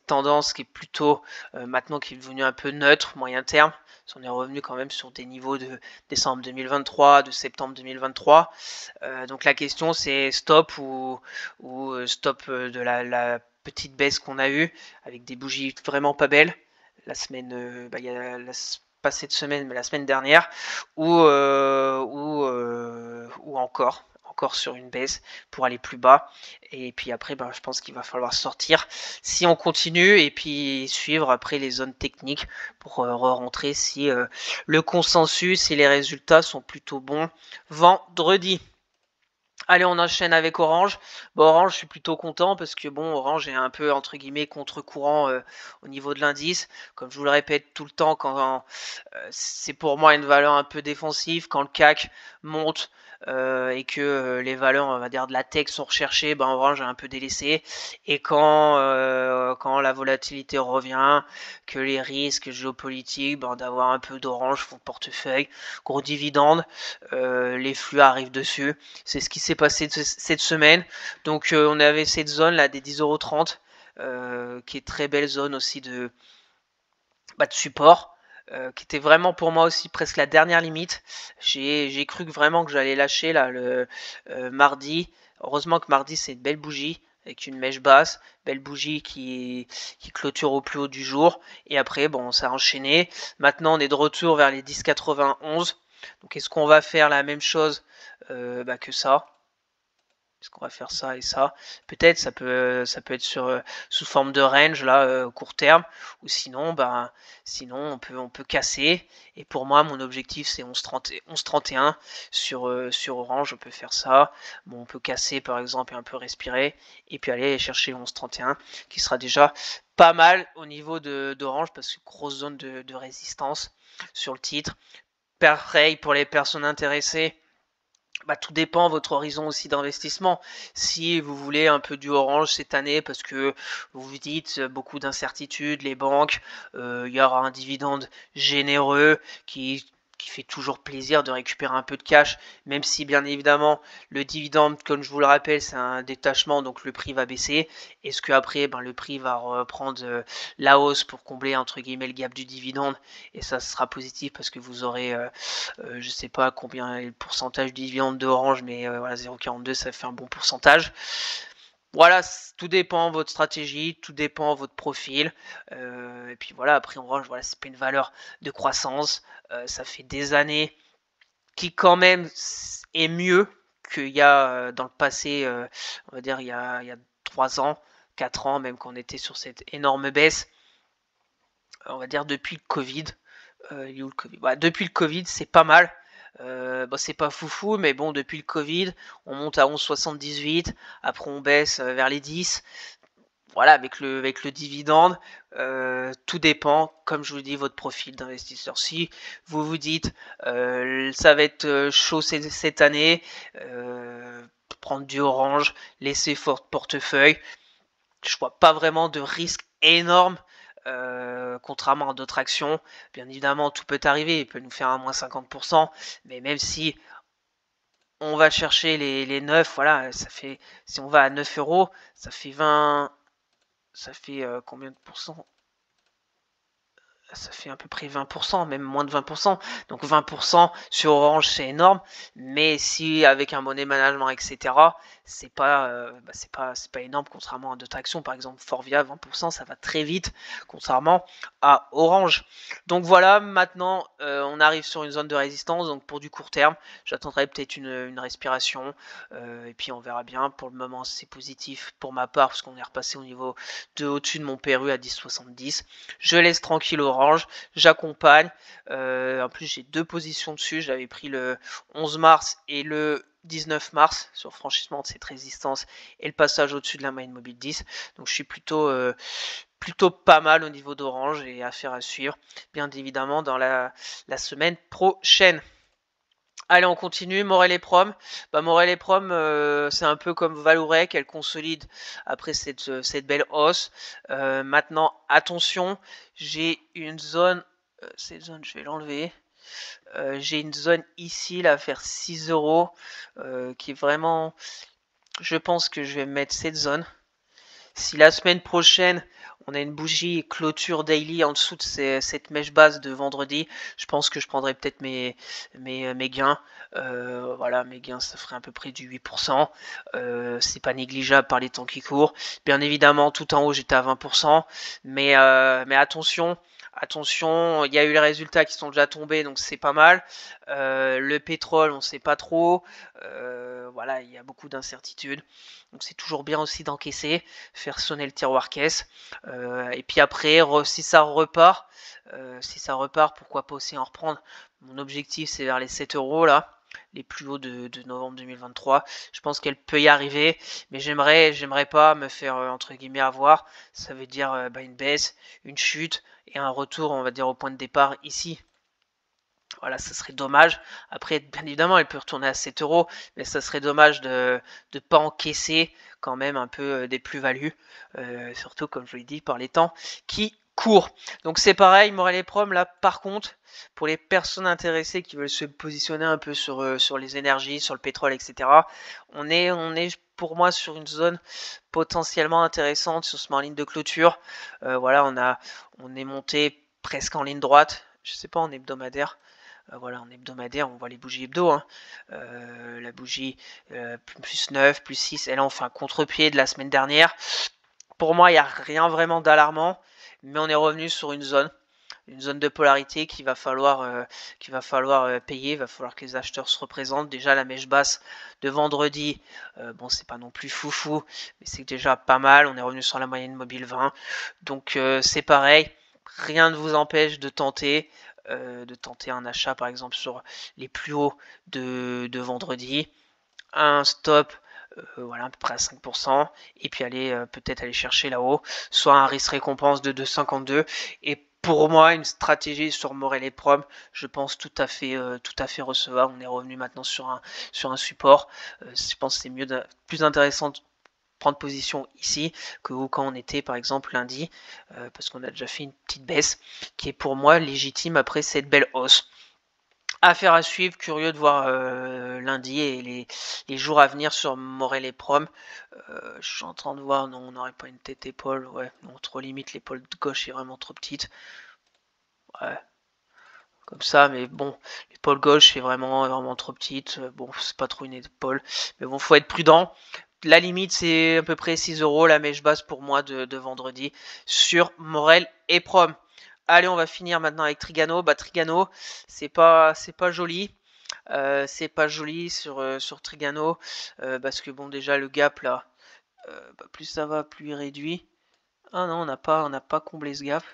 tendance qui est plutôt maintenant qui est devenue un peu neutre, moyen terme. On est revenu quand même sur des niveaux de décembre 2023, de septembre 2023. Donc la question c'est stop ou stop de la petite baisse qu'on a eue avec des bougies vraiment pas belles. La semaine, il y a pas cette semaine, mais la semaine dernière, ou encore sur une baisse pour aller plus bas. Et puis après, je pense qu'il va falloir sortir si on continue et puis suivre après les zones techniques pour re-rentrer si le consensus et les résultats sont plutôt bons vendredi. Allez, on enchaîne avec Orange. Bon, Orange, je suis plutôt content parce que bon, Orange est un peu entre guillemets contre-courant au niveau de l'indice. Comme je vous le répète tout le temps, quand c'est pour moi une valeur un peu défensive, quand le CAC monte et que les valeurs, on va dire, de la tech sont recherchées, Orange est un peu délaissé. Et quand la volatilité revient, que les risques géopolitiques, d'avoir un peu d'Orange font portefeuille, gros dividendes, les flux arrivent dessus. C'est ce qui s'est passé cette semaine. Donc on avait cette zone là des 10,30 €, qui est très belle zone aussi de support, qui était vraiment pour moi aussi presque la dernière limite. J'ai cru vraiment que j'allais lâcher là le mardi. Heureusement que mardi c'est une belle bougie avec une mèche basse, belle bougie qui clôture au plus haut du jour. Et après ça a enchaîné. Maintenant on est de retour vers les 10,91. Donc est-ce qu'on va faire la même chose que ça? Est-ce qu'on va faire ça et ça? Peut-être ça peut être sous forme de range là, court terme, ou sinon on peut casser. Et pour moi mon objectif c'est 11,31 sur Orange. On peut faire ça. Bon, on peut casser par exemple et un peu respirer et puis aller chercher 11,31 qui sera déjà pas mal au niveau d'Orange parce que grosse zone de résistance sur le titre. Pareil pour les personnes intéressées. Tout dépend de votre horizon aussi d'investissement. Si vous voulez un peu du Orange cette année parce que vous vous dites beaucoup d'incertitudes, les banques, il y aura un dividende généreux qui fait toujours plaisir de récupérer un peu de cash, même si bien évidemment le dividende, comme je vous le rappelle, c'est un détachement, donc le prix va baisser. Est-ce que après le prix va reprendre la hausse pour combler entre guillemets le gap du dividende, et ça sera positif parce que vous aurez je sais pas combien est le pourcentage du dividende d'Orange, mais voilà, 0,42 ça fait un bon pourcentage. Voilà, tout dépend de votre stratégie, tout dépend de votre profil. Et puis voilà, après Orange, voilà, c'est pas une valeur de croissance. Ça fait des années qui quand même est mieux qu'il y a dans le passé, on va dire il y a 3 ans, 4 ans, même quand on était sur cette énorme baisse. On va dire depuis le Covid. Depuis le Covid, c'est pas mal. Bon, c'est pas foufou, mais bon, depuis le Covid, on monte à 11,78, après on baisse vers les 10. Voilà, avec le dividende, tout dépend, comme je vous dis, votre profil d'investisseur. Si vous vous dites, ça va être chaud cette année, prendre du orange, laisser fort portefeuille, je vois pas vraiment de risque énorme. Contrairement à d'autres actions, bien évidemment, tout peut arriver, il peut nous faire un moins 50%, mais même si on va chercher les 9, voilà, ça fait, si on va à 9 euros, ça fait 20, ça fait combien de pourcents? Ça fait à peu près 20%, même moins de 20%. Donc 20% sur Orange, c'est énorme. Mais si avec un money management, etc., c'est pas énorme, contrairement à d'autres actions. Par exemple, Forvia, 20%, ça va très vite, contrairement à Orange. Donc voilà, maintenant, on arrive sur une zone de résistance. Donc pour du court terme, j'attendrai peut-être une respiration. Et puis on verra bien. Pour le moment, c'est positif pour ma part, parce qu'on est repassé au niveau de au-dessus de mon PRU à 10,70. Je laisse tranquille Orange, j'accompagne. En plus, j'ai deux positions dessus. J'avais pris le 11 mars et le 19 mars sur franchissement de cette résistance et le passage au-dessus de la moyenne mobile 10. Donc je suis plutôt pas mal au niveau d'Orange et affaire à suivre, bien évidemment, dans la semaine prochaine. Allez, on continue. Morel et Prom. Morel et Prom, c'est un peu comme Valourec, elle consolide après cette belle hausse. Maintenant, attention, j'ai une zone. Cette zone, je vais l'enlever. J'ai une zone ici, là, vers 6 euros, qui est vraiment. Je pense que je vais mettre cette zone. Si la semaine prochaine, on a une bougie clôture daily en dessous de cette mèche basse de vendredi, je pense que je prendrai peut-être mes gains. Voilà, mes gains, ça ferait à peu près du 8%. C'est pas négligeable par les temps qui courent. Bien évidemment, tout en haut, j'étais à 20%. Mais attention. Attention, il y a eu les résultats qui sont déjà tombés, donc c'est pas mal. Le pétrole, on ne sait pas trop. Voilà, il y a beaucoup d'incertitudes. Donc c'est toujours bien aussi d'encaisser, faire sonner le tiroir caisse. Et puis après, si ça repart, pourquoi pas aussi en reprendre. Mon objectif, c'est vers les 7 euros là, les plus hauts de novembre 2023. Je pense qu'elle peut y arriver, mais j'aimerais pas me faire entre guillemets avoir. Ça veut dire une baisse, une chute et un retour, on va dire, au point de départ ici. Voilà, ça serait dommage. Après, bien évidemment, elle peut retourner à 7 euros, mais ça serait dommage de ne pas encaisser quand même un peu des plus-values, surtout, comme je vous l'ai dit, par les temps qui courent. Donc c'est pareil, Morel et Prom, là, par contre, pour les personnes intéressées qui veulent se positionner un peu sur les énergies, sur le pétrole, etc., on est pour moi sur une zone potentiellement intéressante sur ce ligne de clôture. Voilà, on est monté presque en ligne droite, je sais pas, en hebdomadaire. Voilà, en hebdomadaire, on voit les bougies hebdo. Hein. La bougie plus 9, plus 6, et là on fait un contre-pied de la semaine dernière. Pour moi, il n'y a rien vraiment d'alarmant, mais on est revenu sur une zone de polarité qu'il va falloir payer, il va falloir que les acheteurs se représentent. Déjà la mèche basse de vendredi, bon c'est pas non plus foufou, mais c'est déjà pas mal, on est revenu sur la moyenne mobile 20, donc c'est pareil, rien ne vous empêche de tenter un achat par exemple sur les plus hauts de vendredi, un stop voilà, à peu près à 5%, et puis peut-être aller chercher là-haut, soit un risque récompense de 2,52, et pour moi, une stratégie sur Morel et Prom, je pense tout à fait recevable. On est revenu maintenant sur un support. Je pense que c'est plus intéressant de prendre position ici que quand on était par exemple lundi, parce qu'on a déjà fait une petite baisse qui est pour moi légitime après cette belle hausse. Affaire à suivre, curieux de voir lundi et les jours à venir sur Morel et Prom. Je suis en train de voir, non, on n'aurait pas une tête épaule, ouais, non, trop limite, l'épaule de gauche est vraiment trop petite. Ouais, comme ça, mais bon, l'épaule gauche est vraiment trop petite. Bon, c'est pas trop une épaule, mais bon, faut être prudent. La limite, c'est à peu près 6 euros la mèche basse pour moi de vendredi sur Morel et Prom. Allez, on va finir maintenant avec Trigano. Trigano, c'est pas joli. C'est pas joli sur Trigano, parce que bon, déjà le gap là, plus ça va, plus il réduit. Ah non, on n'a pas comblé ce gap.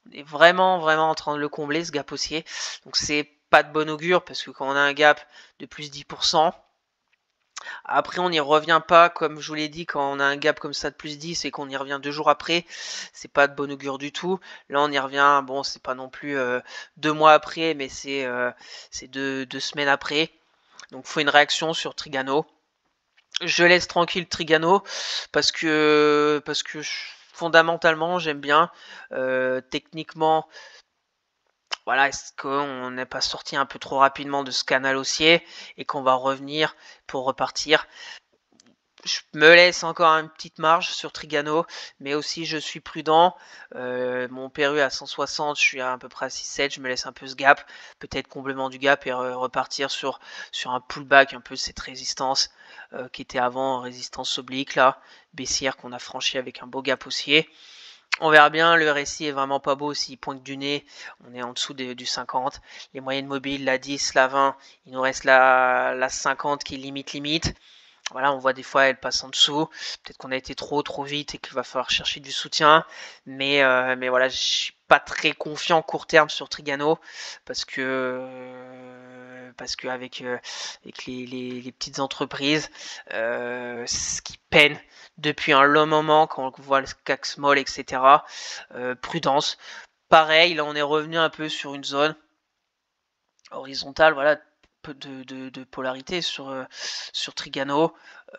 On est vraiment en train de le combler, ce gap haussier. Donc c'est pas de bon augure parce que quand on a un gap de plus 10%, après on n'y revient pas, comme je vous l'ai dit, quand on a un gap comme ça de plus 10 et qu'on y revient 2 jours après, c'est pas de bon augure du tout. Là on y revient, bon c'est pas non plus 2 mois après, mais c'est 2 semaines après. Donc il faut une réaction sur Trigano. Je laisse tranquille Trigano parce que fondamentalement j'aime bien. Techniquement, voilà, est-ce qu'on n'est pas sorti un peu trop rapidement de ce canal haussier et qu'on va revenir pour repartir? Je me laisse encore une petite marge sur Trigano, mais aussi je suis prudent. Mon PRU à 160, je suis à peu près à 6,7, je me laisse un peu ce gap, peut-être complément du gap et repartir sur un pullback, un peu cette résistance qui était avant résistance oblique là, baissière qu'on a franchi avec un beau gap haussier. On verra bien, le RSI est vraiment pas beau s'il pointe du nez, on est en dessous du 50. Les moyennes mobiles, la 10, la 20, il nous reste la 50 qui est limite. Voilà, on voit des fois elle passe en dessous. Peut-être qu'on a été trop vite et qu'il va falloir chercher du soutien. Mais voilà, je suis pas très confiant court terme sur Trigano parce que avec les petites entreprises, ce qui peine depuis un long moment quand on voit le CAC Small, etc. Prudence. Pareil, là on est revenu un peu sur une zone horizontale, voilà, peu de polarité sur Trigano.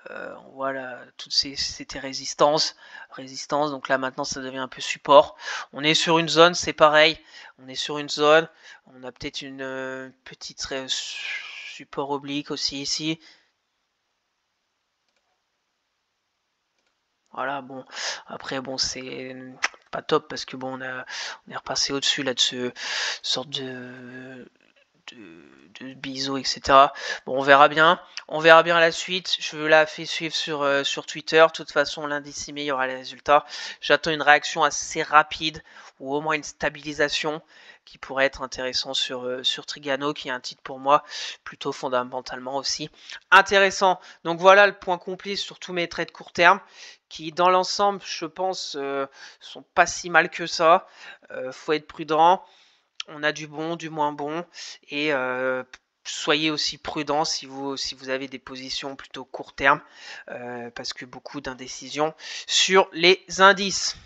On voit là, toutes c'était résistance, donc là maintenant ça devient un peu support. On est sur une zone, c'est pareil, on est sur une zone, on a peut-être une petite support oblique aussi ici. Voilà, bon, après bon c'est pas top parce que bon on est repassé au-dessus là de ce sorte de biseau, etc. Bon, on verra bien la suite. Je la fais suivre sur Twitter. De toute façon, lundi 6 mai, il y aura les résultats. J'attends une réaction assez rapide ou au moins une stabilisation qui pourrait être intéressant sur Trigano, qui est un titre pour moi plutôt fondamentalement aussi intéressant. Donc voilà le point complet sur tous mes trades court terme qui dans l'ensemble, je pense, sont pas si mal que ça. Faut être prudent. On a du bon, du moins bon, et soyez aussi prudent si vous avez des positions plutôt court terme, parce que beaucoup d'indécisions sur les indices.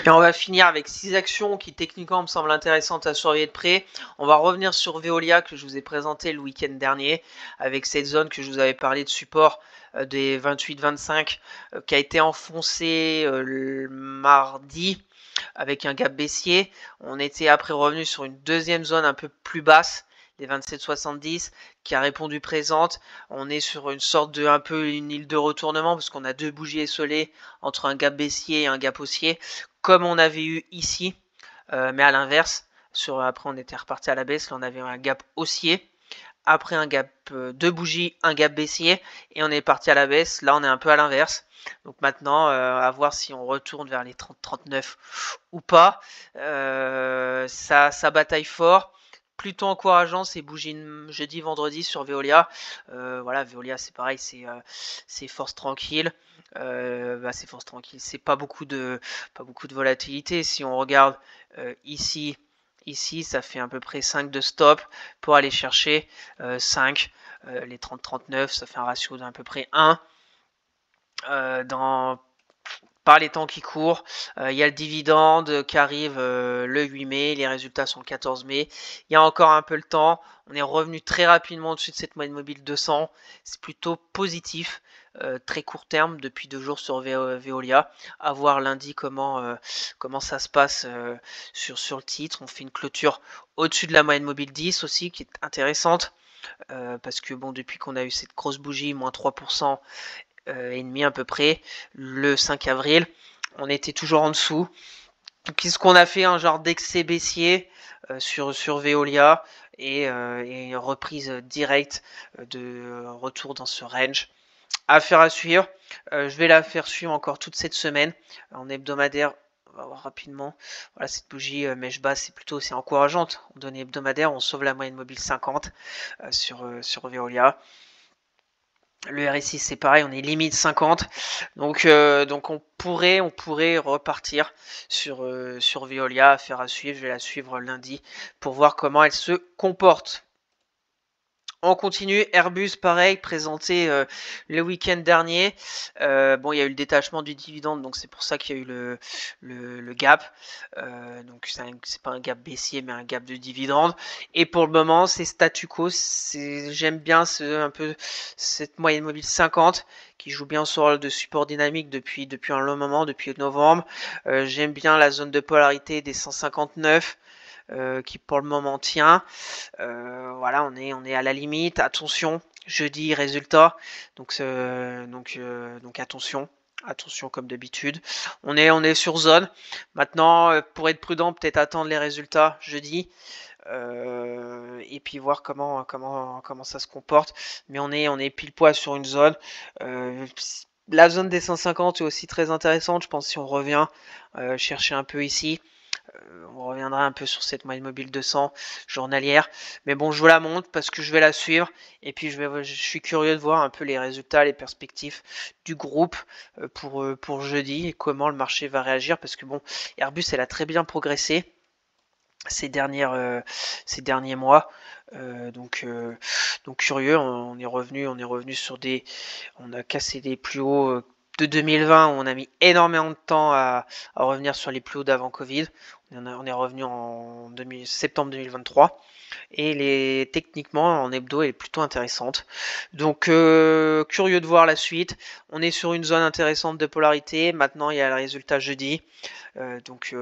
Et on va finir avec 6 actions qui techniquement me semblent intéressantes à surveiller de près. On va revenir sur Veolia que je vous ai présenté le week-end dernier, avec cette zone que je vous avais parlé de support des 28-25 qui a été enfoncée le mardi avec un gap baissier. On était après revenu sur une deuxième zone un peu plus basse, les 27,70, qui a répondu présente. On est sur une sorte de un peu une île de retournement parce qu'on a deux bougies essolées entre un gap baissier et un gap haussier, comme on avait eu ici, mais à l'inverse. Après, on était reparti à la baisse. Là, on avait un gap haussier. Après un gap de bougies, un gap baissier, et on est parti à la baisse. Là, on est un peu à l'inverse. Donc maintenant, à voir si on retourne vers les 30-39 ou pas. Ça bataille fort. Plutôt encourageant ces bougies jeudi, vendredi sur Veolia. Voilà, Veolia, c'est pareil, c'est force tranquille. C'est force tranquille. C'est pas beaucoup de volatilité. Si on regarde ici, ça fait à peu près 5 de stop pour aller chercher 5. Les 30-39, ça fait un ratio d'à peu près 1. Par les temps qui courent, il y a le dividende qui arrive le 8 mai, les résultats sont le 14 mai. Il y a encore un peu le temps. On est revenu très rapidement au-dessus de cette moyenne mobile 200. C'est plutôt positif, très court terme, depuis 2 jours sur Veolia. À voir lundi comment ça se passe sur le titre. On fait une clôture au-dessus de la moyenne mobile 10 aussi, qui est intéressante. Parce que bon, depuis qu'on a eu cette grosse bougie, moins 3%, et demi à peu près, le 5 avril, on était toujours en dessous. Donc, qu'est-ce qu'on a fait? Un genre d'excès baissier sur Veolia et reprise directe de retour dans ce range. Affaire à suivre. Je vais la faire suivre encore toute cette semaine en hebdomadaire. On va voir rapidement. Voilà, cette bougie mèche basse, c'est encourageante. En données hebdomadaires, on sauve la moyenne mobile 50 sur Veolia. Le RSI c'est pareil, on est limite 50. Donc on pourrait repartir sur Veolia, affaire à suivre. Je vais la suivre lundi pour voir comment elle se comporte. On continue, Airbus pareil, présenté le week-end dernier. Bon, il y a eu le détachement du dividende, donc c'est pour ça qu'il y a eu le gap. Donc c'est pas un gap baissier, mais un gap de dividende. Et pour le moment, c'est statu quo. J'aime bien un peu cette moyenne mobile 50 qui joue bien son rôle de support dynamique depuis un long moment, depuis novembre. J'aime bien la zone de polarité des 159. Qui pour le moment tient. Voilà, on est à la limite. Attention, jeudi résultat. Donc attention. Attention comme d'habitude. On est sur zone. Maintenant, pour être prudent, peut-être attendre les résultats jeudi. Et puis voir comment ça se comporte. Mais on est pile poil sur une zone. La zone des 150 est aussi très intéressante. Je pense si on revient chercher un peu ici. On reviendra un peu sur cette moyenne mobile 200 journalière. Mais bon, je vous la montre parce que je vais la suivre. Et puis, je suis curieux de voir un peu les résultats, les perspectives du groupe pour jeudi et comment le marché va réagir. Parce que bon, Airbus, elle a très bien progressé ces derniers mois. Donc curieux, on est revenu sur on a cassé des plus hauts de 2020 où on a mis énormément de temps à revenir sur les plus hauts d'avant Covid. On est revenu en septembre 2023 et techniquement en hebdo elle est plutôt intéressante. Donc curieux de voir la suite. On est sur une zone intéressante de polarité. Maintenant il y a le résultat jeudi. Donc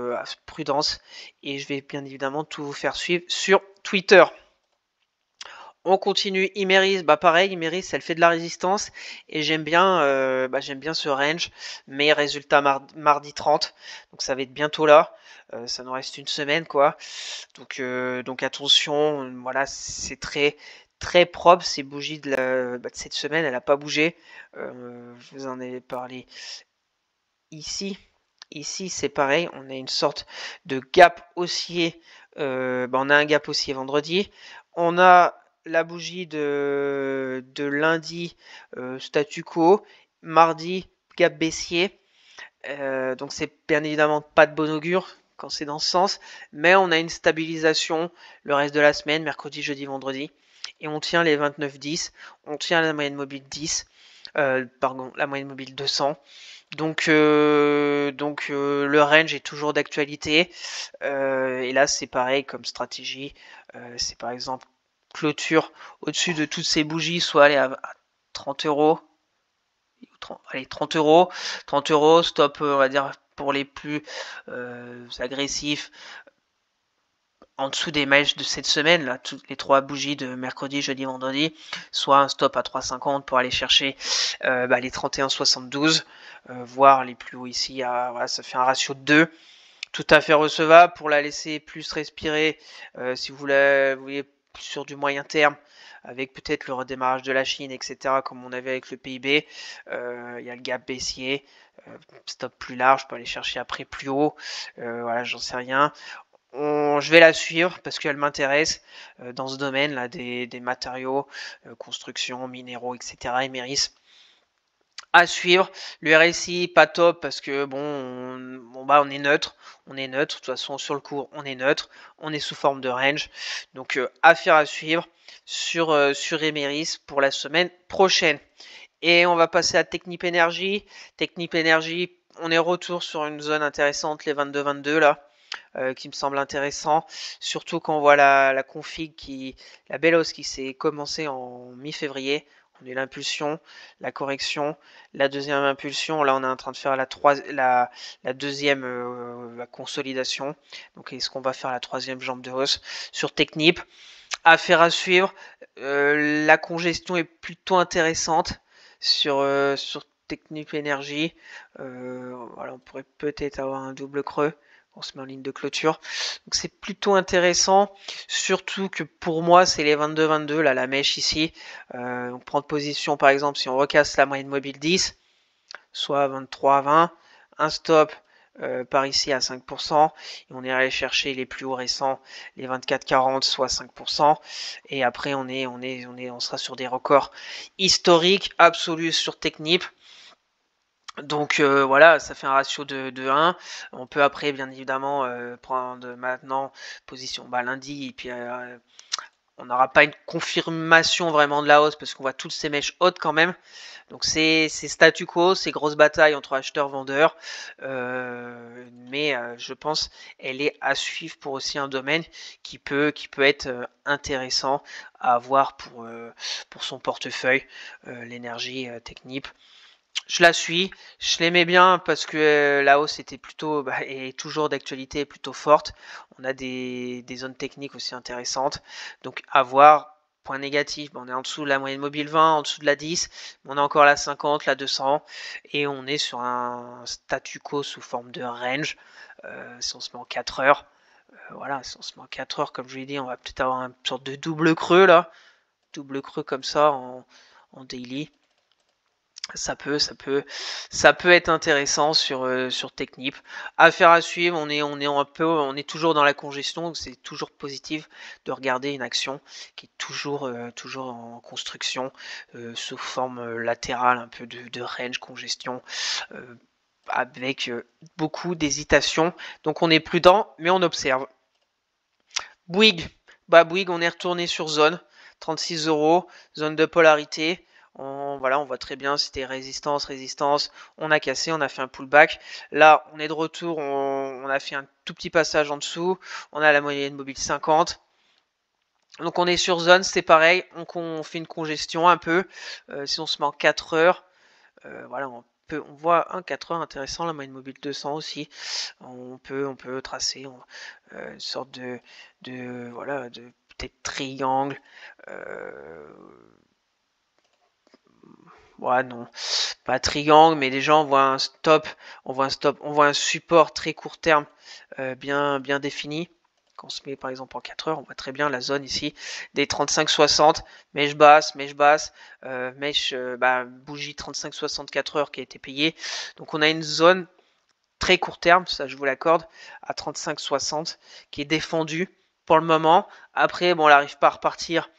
prudence. Et je vais bien évidemment tout vous faire suivre sur Twitter. On continue, Imerys, bah pareil, Imerys elle fait de la résistance et j'aime bien ce range, mais résultat mardi 30, donc ça va être bientôt là, ça nous reste une semaine quoi, donc attention, voilà c'est très propre ces bougies de cette semaine, elle n'a pas bougé, je vous en ai parlé ici. Ici, c'est pareil, on a une sorte de gap haussier. On a un gap haussier vendredi. On a la bougie de lundi, statu quo. Mardi, gap baissier. Donc c'est bien évidemment pas de bon augure quand c'est dans ce sens. Mais on a une stabilisation le reste de la semaine, mercredi, jeudi, vendredi. Et on tient les 29,10. On tient la moyenne mobile 10. Pardon, la moyenne mobile 200. Donc le range est toujours d'actualité. Et là, c'est pareil comme stratégie. C'est par exemple clôture au-dessus de toutes ces bougies, soit aller à 30 euros. Allez, 30 euros. 30 euros, stop, on va dire, pour les plus agressifs. En dessous des matchs de cette semaine, là, toutes les trois bougies de mercredi, jeudi, vendredi, soit un stop à 3,50 pour aller chercher les 31,72, voire les plus hauts ici, voilà, ça fait un ratio de 2, tout à fait recevable pour la laisser plus respirer, si vous voulez sur du moyen terme, avec peut-être le redémarrage de la Chine, etc., comme on avait avec le PIB, il y a le gap baissier, stop plus large, je peux aller chercher après plus haut, voilà, j'en sais rien. Je vais la suivre parce qu'elle m'intéresse dans ce domaine là des matériaux, construction, minéraux, etc. Emeris à suivre. Le RSI pas top parce que on est neutre. De toute façon sur le cours on est neutre. On est sous forme de range. Donc affaire à suivre sur Emeris pour la semaine prochaine. Et on va passer à Technip Energy. Technip Energy, on est retour sur une zone intéressante, les 22-22 là. Qui me semble intéressant, surtout quand on voit la config, la belle hausse qui s'est commencée en mi-février. On est l'impulsion, la correction, la deuxième impulsion. Là, on est en train de faire la deuxième la consolidation. Donc, est-ce qu'on va faire la troisième jambe de hausse sur Technip? Affaire à suivre. La congestion est plutôt intéressante sur Technip Energy. Voilà, on pourrait peut-être avoir un double creux. On se met en ligne de clôture. Donc c'est plutôt intéressant. Surtout que pour moi, c'est les 22-22, là, la mèche ici. On prend position, par exemple, si on recasse la moyenne mobile 10, soit 23-20, un stop par ici à 5%, et on est allé chercher les plus hauts récents, les 24-40, soit 5%, et après on sera sur des records historiques absolus sur Technip. Donc voilà, ça fait un ratio de 1. On peut après bien évidemment prendre maintenant position lundi, et puis on n'aura pas une confirmation vraiment de la hausse parce qu'on voit toutes ces mèches hautes quand même. Donc c'est statu quo, c'est grosse bataille entre acheteurs-vendeurs, mais je pense elle est à suivre pour aussi un domaine qui peut être intéressant à avoir pour son portefeuille, l'énergie Technip. Je la suis, je l'aimais bien parce que la hausse était plutôt, et toujours d'actualité, plutôt forte. On a des zones techniques aussi intéressantes. Donc à voir. Point négatif, on est en dessous de la moyenne mobile 20, en dessous de la 10, on a encore la 50, la 200, et on est sur un statu quo sous forme de range. Si on se met en 4 heures, voilà, si on se met en 4 heures, comme je l'ai dit, on va peut-être avoir une sorte de double creux là, double creux comme ça en daily. Ça peut être intéressant sur Technip. Affaire à suivre, on est toujours dans la congestion, donc c'est toujours positif de regarder une action qui est toujours en construction, sous forme latérale, un peu de range congestion, avec beaucoup d'hésitation. Donc on est prudent, mais on observe. Bouygues, Bouygues, on est retourné sur zone, 36 €, zone de polarité. On voit très bien, c'était résistance, on a cassé, on a fait un pullback. Là, on est de retour, on a fait un tout petit passage en dessous, on a la moyenne mobile 50. Donc on est sur zone, c'est pareil, on fait une congestion un peu. Si on se met en 4 heures, voilà, on voit un 4 heures intéressant, la moyenne mobile 200 aussi. On peut tracer une sorte de peut-être triangle. Ouais, non, pas triangle, mais déjà on voit un stop, on voit un support très court terme, bien défini. Quand on se met par exemple en 4 heures, on voit très bien la zone ici des 35-60, mèche basse, bougie 35-60 4 heures qui a été payée. Donc on a une zone très court terme, ça je vous l'accorde, à 35-60, qui est défendue pour le moment. Après, bon, elle n'arrive pas à repartir,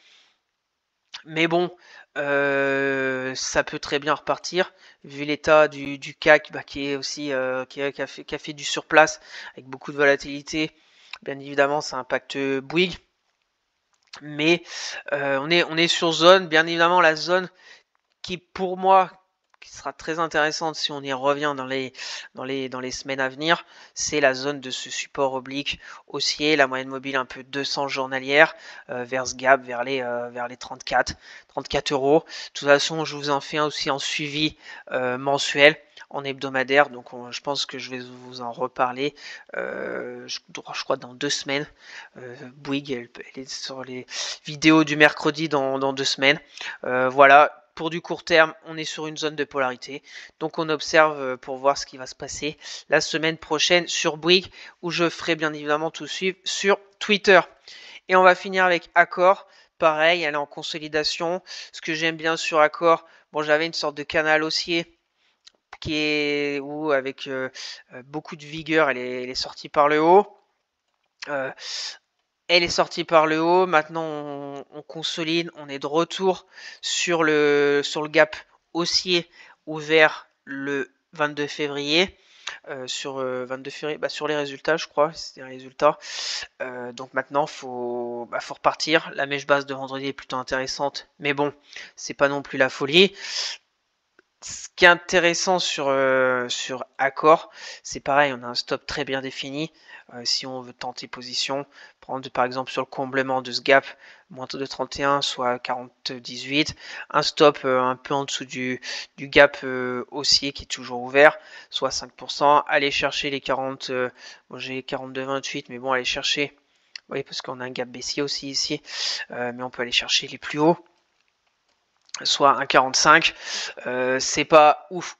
mais bon, ça peut très bien repartir, vu l'état du CAC, qui est aussi qui a fait du surplace avec beaucoup de volatilité. Bien évidemment, ça impacte Bouygues, mais on est sur zone. Bien évidemment, la zone qui pour moi qui sera très intéressante si on y revient dans les semaines à venir, c'est la zone de ce support oblique haussier, la moyenne mobile un peu 200 journalière, vers ce gap, vers les 34 €. De toute façon, je vous en fais aussi en suivi mensuel, en hebdomadaire, donc je pense que je vais vous en reparler, je crois dans 2 semaines. Bouygues, elle est sur les vidéos du mercredi dans 2 semaines. Voilà. Pour du court terme, on est sur une zone de polarité. Donc on observe pour voir ce qui va se passer la semaine prochaine sur Bouygues, où je ferai bien évidemment tout suivre sur Twitter. Et on va finir avec Accor. Pareil, elle est en consolidation. Ce que j'aime bien sur Accor, bon, j'avais une sorte de canal haussier qui est où avec beaucoup de vigueur, elle est sortie par le haut. Elle est sortie par le haut, maintenant on consolide, on est de retour sur le gap haussier ouvert le 22 février. Sur 22 février, sur les résultats, je crois, c'est les résultats. Donc maintenant, faut repartir. La mèche basse de vendredi est plutôt intéressante, mais bon, c'est pas non plus la folie. Ce qui est intéressant sur Accor, c'est pareil, on a un stop très bien défini. Si on veut tenter position, prendre par exemple sur le comblement de ce gap, moins de 31, soit 40,18, un stop un peu en dessous du gap haussier qui est toujours ouvert, soit 5%, aller chercher les 40, bon, j'ai 42,28, mais bon, aller chercher, oui, parce qu'on a un gap baissier aussi ici, mais on peut aller chercher les plus hauts, soit 1,45. C'est pas ouf,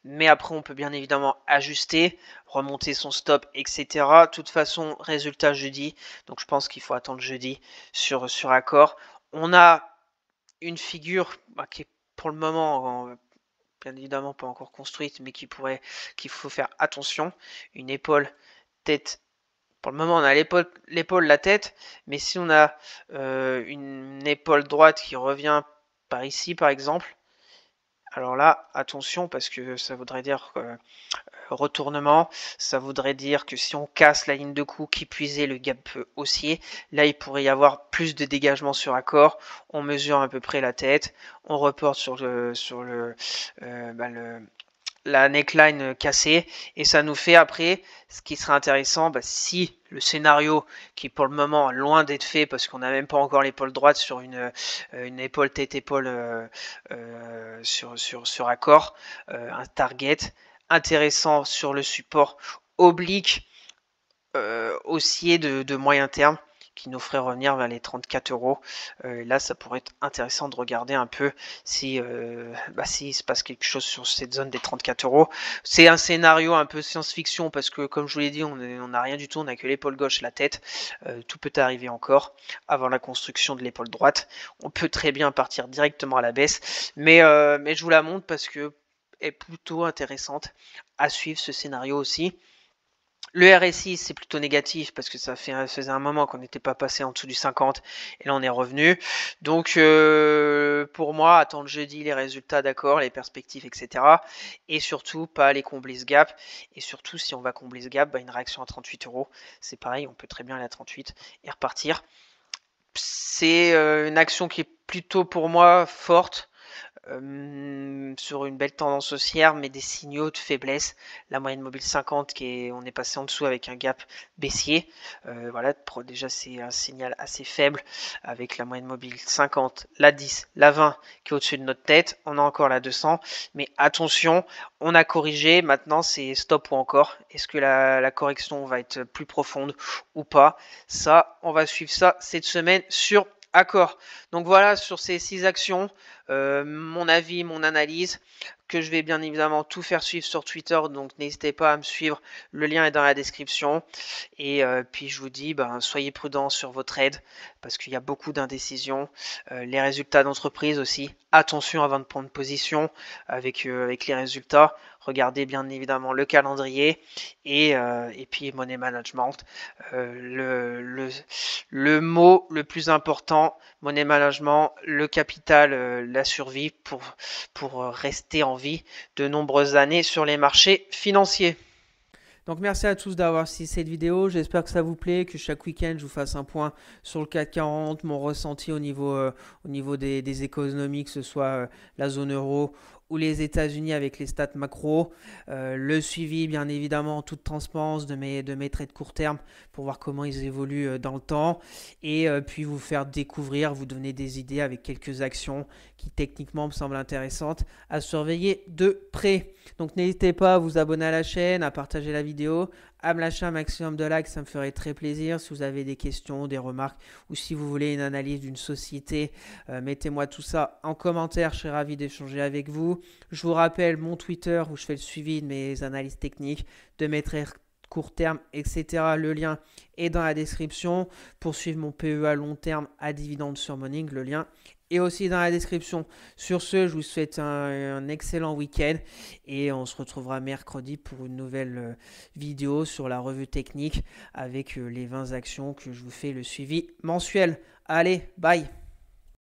mais après on peut bien évidemment ajuster, remonter son stop, etc. De toute façon, résultat jeudi, donc je pense qu'il faut attendre jeudi sur Accor. On a une figure qui est pour le moment bien évidemment pas encore construite, mais qu'il faut faire attention. Une épaule, tête. Pour le moment, on a l'épaule, la tête, mais si on a une épaule droite qui revient par ici, par exemple, alors là, attention, parce que ça voudrait dire retournement, ça voudrait dire que si on casse la ligne de cou qui puisait le gap haussier, là il pourrait y avoir plus de dégagement sur accord. On mesure à peu près la tête, on reporte la neckline cassée, et ça nous fait après, ce qui serait intéressant, si le scénario qui est pour le moment loin d'être fait parce qu'on n'a même pas encore l'épaule droite sur une épaule tête-épaule sur accord, un target intéressant sur le support oblique haussier de moyen terme qui nous ferait revenir vers les 34 euros. Là, ça pourrait être intéressant de regarder un peu si il se passe quelque chose sur cette zone des 34 euros. C'est un scénario un peu science-fiction parce que, comme je vous l'ai dit, on n'a rien du tout, on n'a que l'épaule gauche, la tête. Tout peut arriver encore avant la construction de l'épaule droite. On peut très bien partir directement à la baisse, mais je vous la montre parce que est plutôt intéressante à suivre ce scénario aussi. Le RSI, c'est plutôt négatif parce que ça faisait un moment qu'on n'était pas passé en dessous du 50 et là on est revenu. Donc pour moi, attendre jeudi les résultats, d'accord, les perspectives, etc. Et surtout, pas aller combler ce gap. Et surtout, si on va combler ce gap, une réaction à 38 euros, c'est pareil, on peut très bien aller à 38 et repartir. C'est une action qui est plutôt pour moi forte. Sur une belle tendance haussière, mais des signaux de faiblesse. La moyenne mobile 50, on est passé en dessous avec un gap baissier. Voilà, déjà c'est un signal assez faible avec la moyenne mobile 50, la 10, la 20 qui est au-dessus de notre tête. On a encore la 200, mais attention, on a corrigé. Maintenant, c'est stop ou encore. Est-ce que la correction va être plus profonde ou pas? Ça, on va suivre ça cette semaine sur Accor. Donc voilà, sur ces 6 actions, mon avis, mon analyse, que je vais bien évidemment tout faire suivre sur Twitter, donc n'hésitez pas à me suivre, le lien est dans la description. Et puis je vous dis, soyez prudents sur vos trades, parce qu'il y a beaucoup d'indécisions. Les résultats d'entreprise aussi, attention avant de prendre position avec les résultats. Regardez bien évidemment le calendrier et puis money management. Le mot le plus important, money management, le capital, la survie pour rester en vie de nombreuses années sur les marchés financiers. Donc merci à tous d'avoir suivi cette vidéo, j'espère que ça vous plaît, que chaque week-end je vous fasse un point sur le CAC 40, mon ressenti au niveau des économies, que ce soit la zone euro ou les États-Unis avec les stats macro, le suivi bien évidemment en toute transparence de mes trades court terme pour voir comment ils évoluent dans le temps, et puis vous faire découvrir, vous donner des idées avec quelques actions qui techniquement me semblent intéressantes à surveiller de près. Donc n'hésitez pas à vous abonner à la chaîne, à partager la vidéo, à me lâcher un maximum de likes, ça me ferait très plaisir. Si vous avez des questions, des remarques, ou si vous voulez une analyse d'une société, mettez-moi tout ça en commentaire, je serai ravi d'échanger avec vous. Je vous rappelle mon Twitter où je fais le suivi de mes analyses techniques, de mes trades court terme, etc. Le lien est dans la description. Pour suivre mon PE à long terme à dividende sur Morning, le lien est aussi dans la description. Sur ce, je vous souhaite un excellent week-end et on se retrouvera mercredi pour une nouvelle vidéo sur la revue technique avec les 20 actions que je vous fais le suivi mensuel. Allez, bye!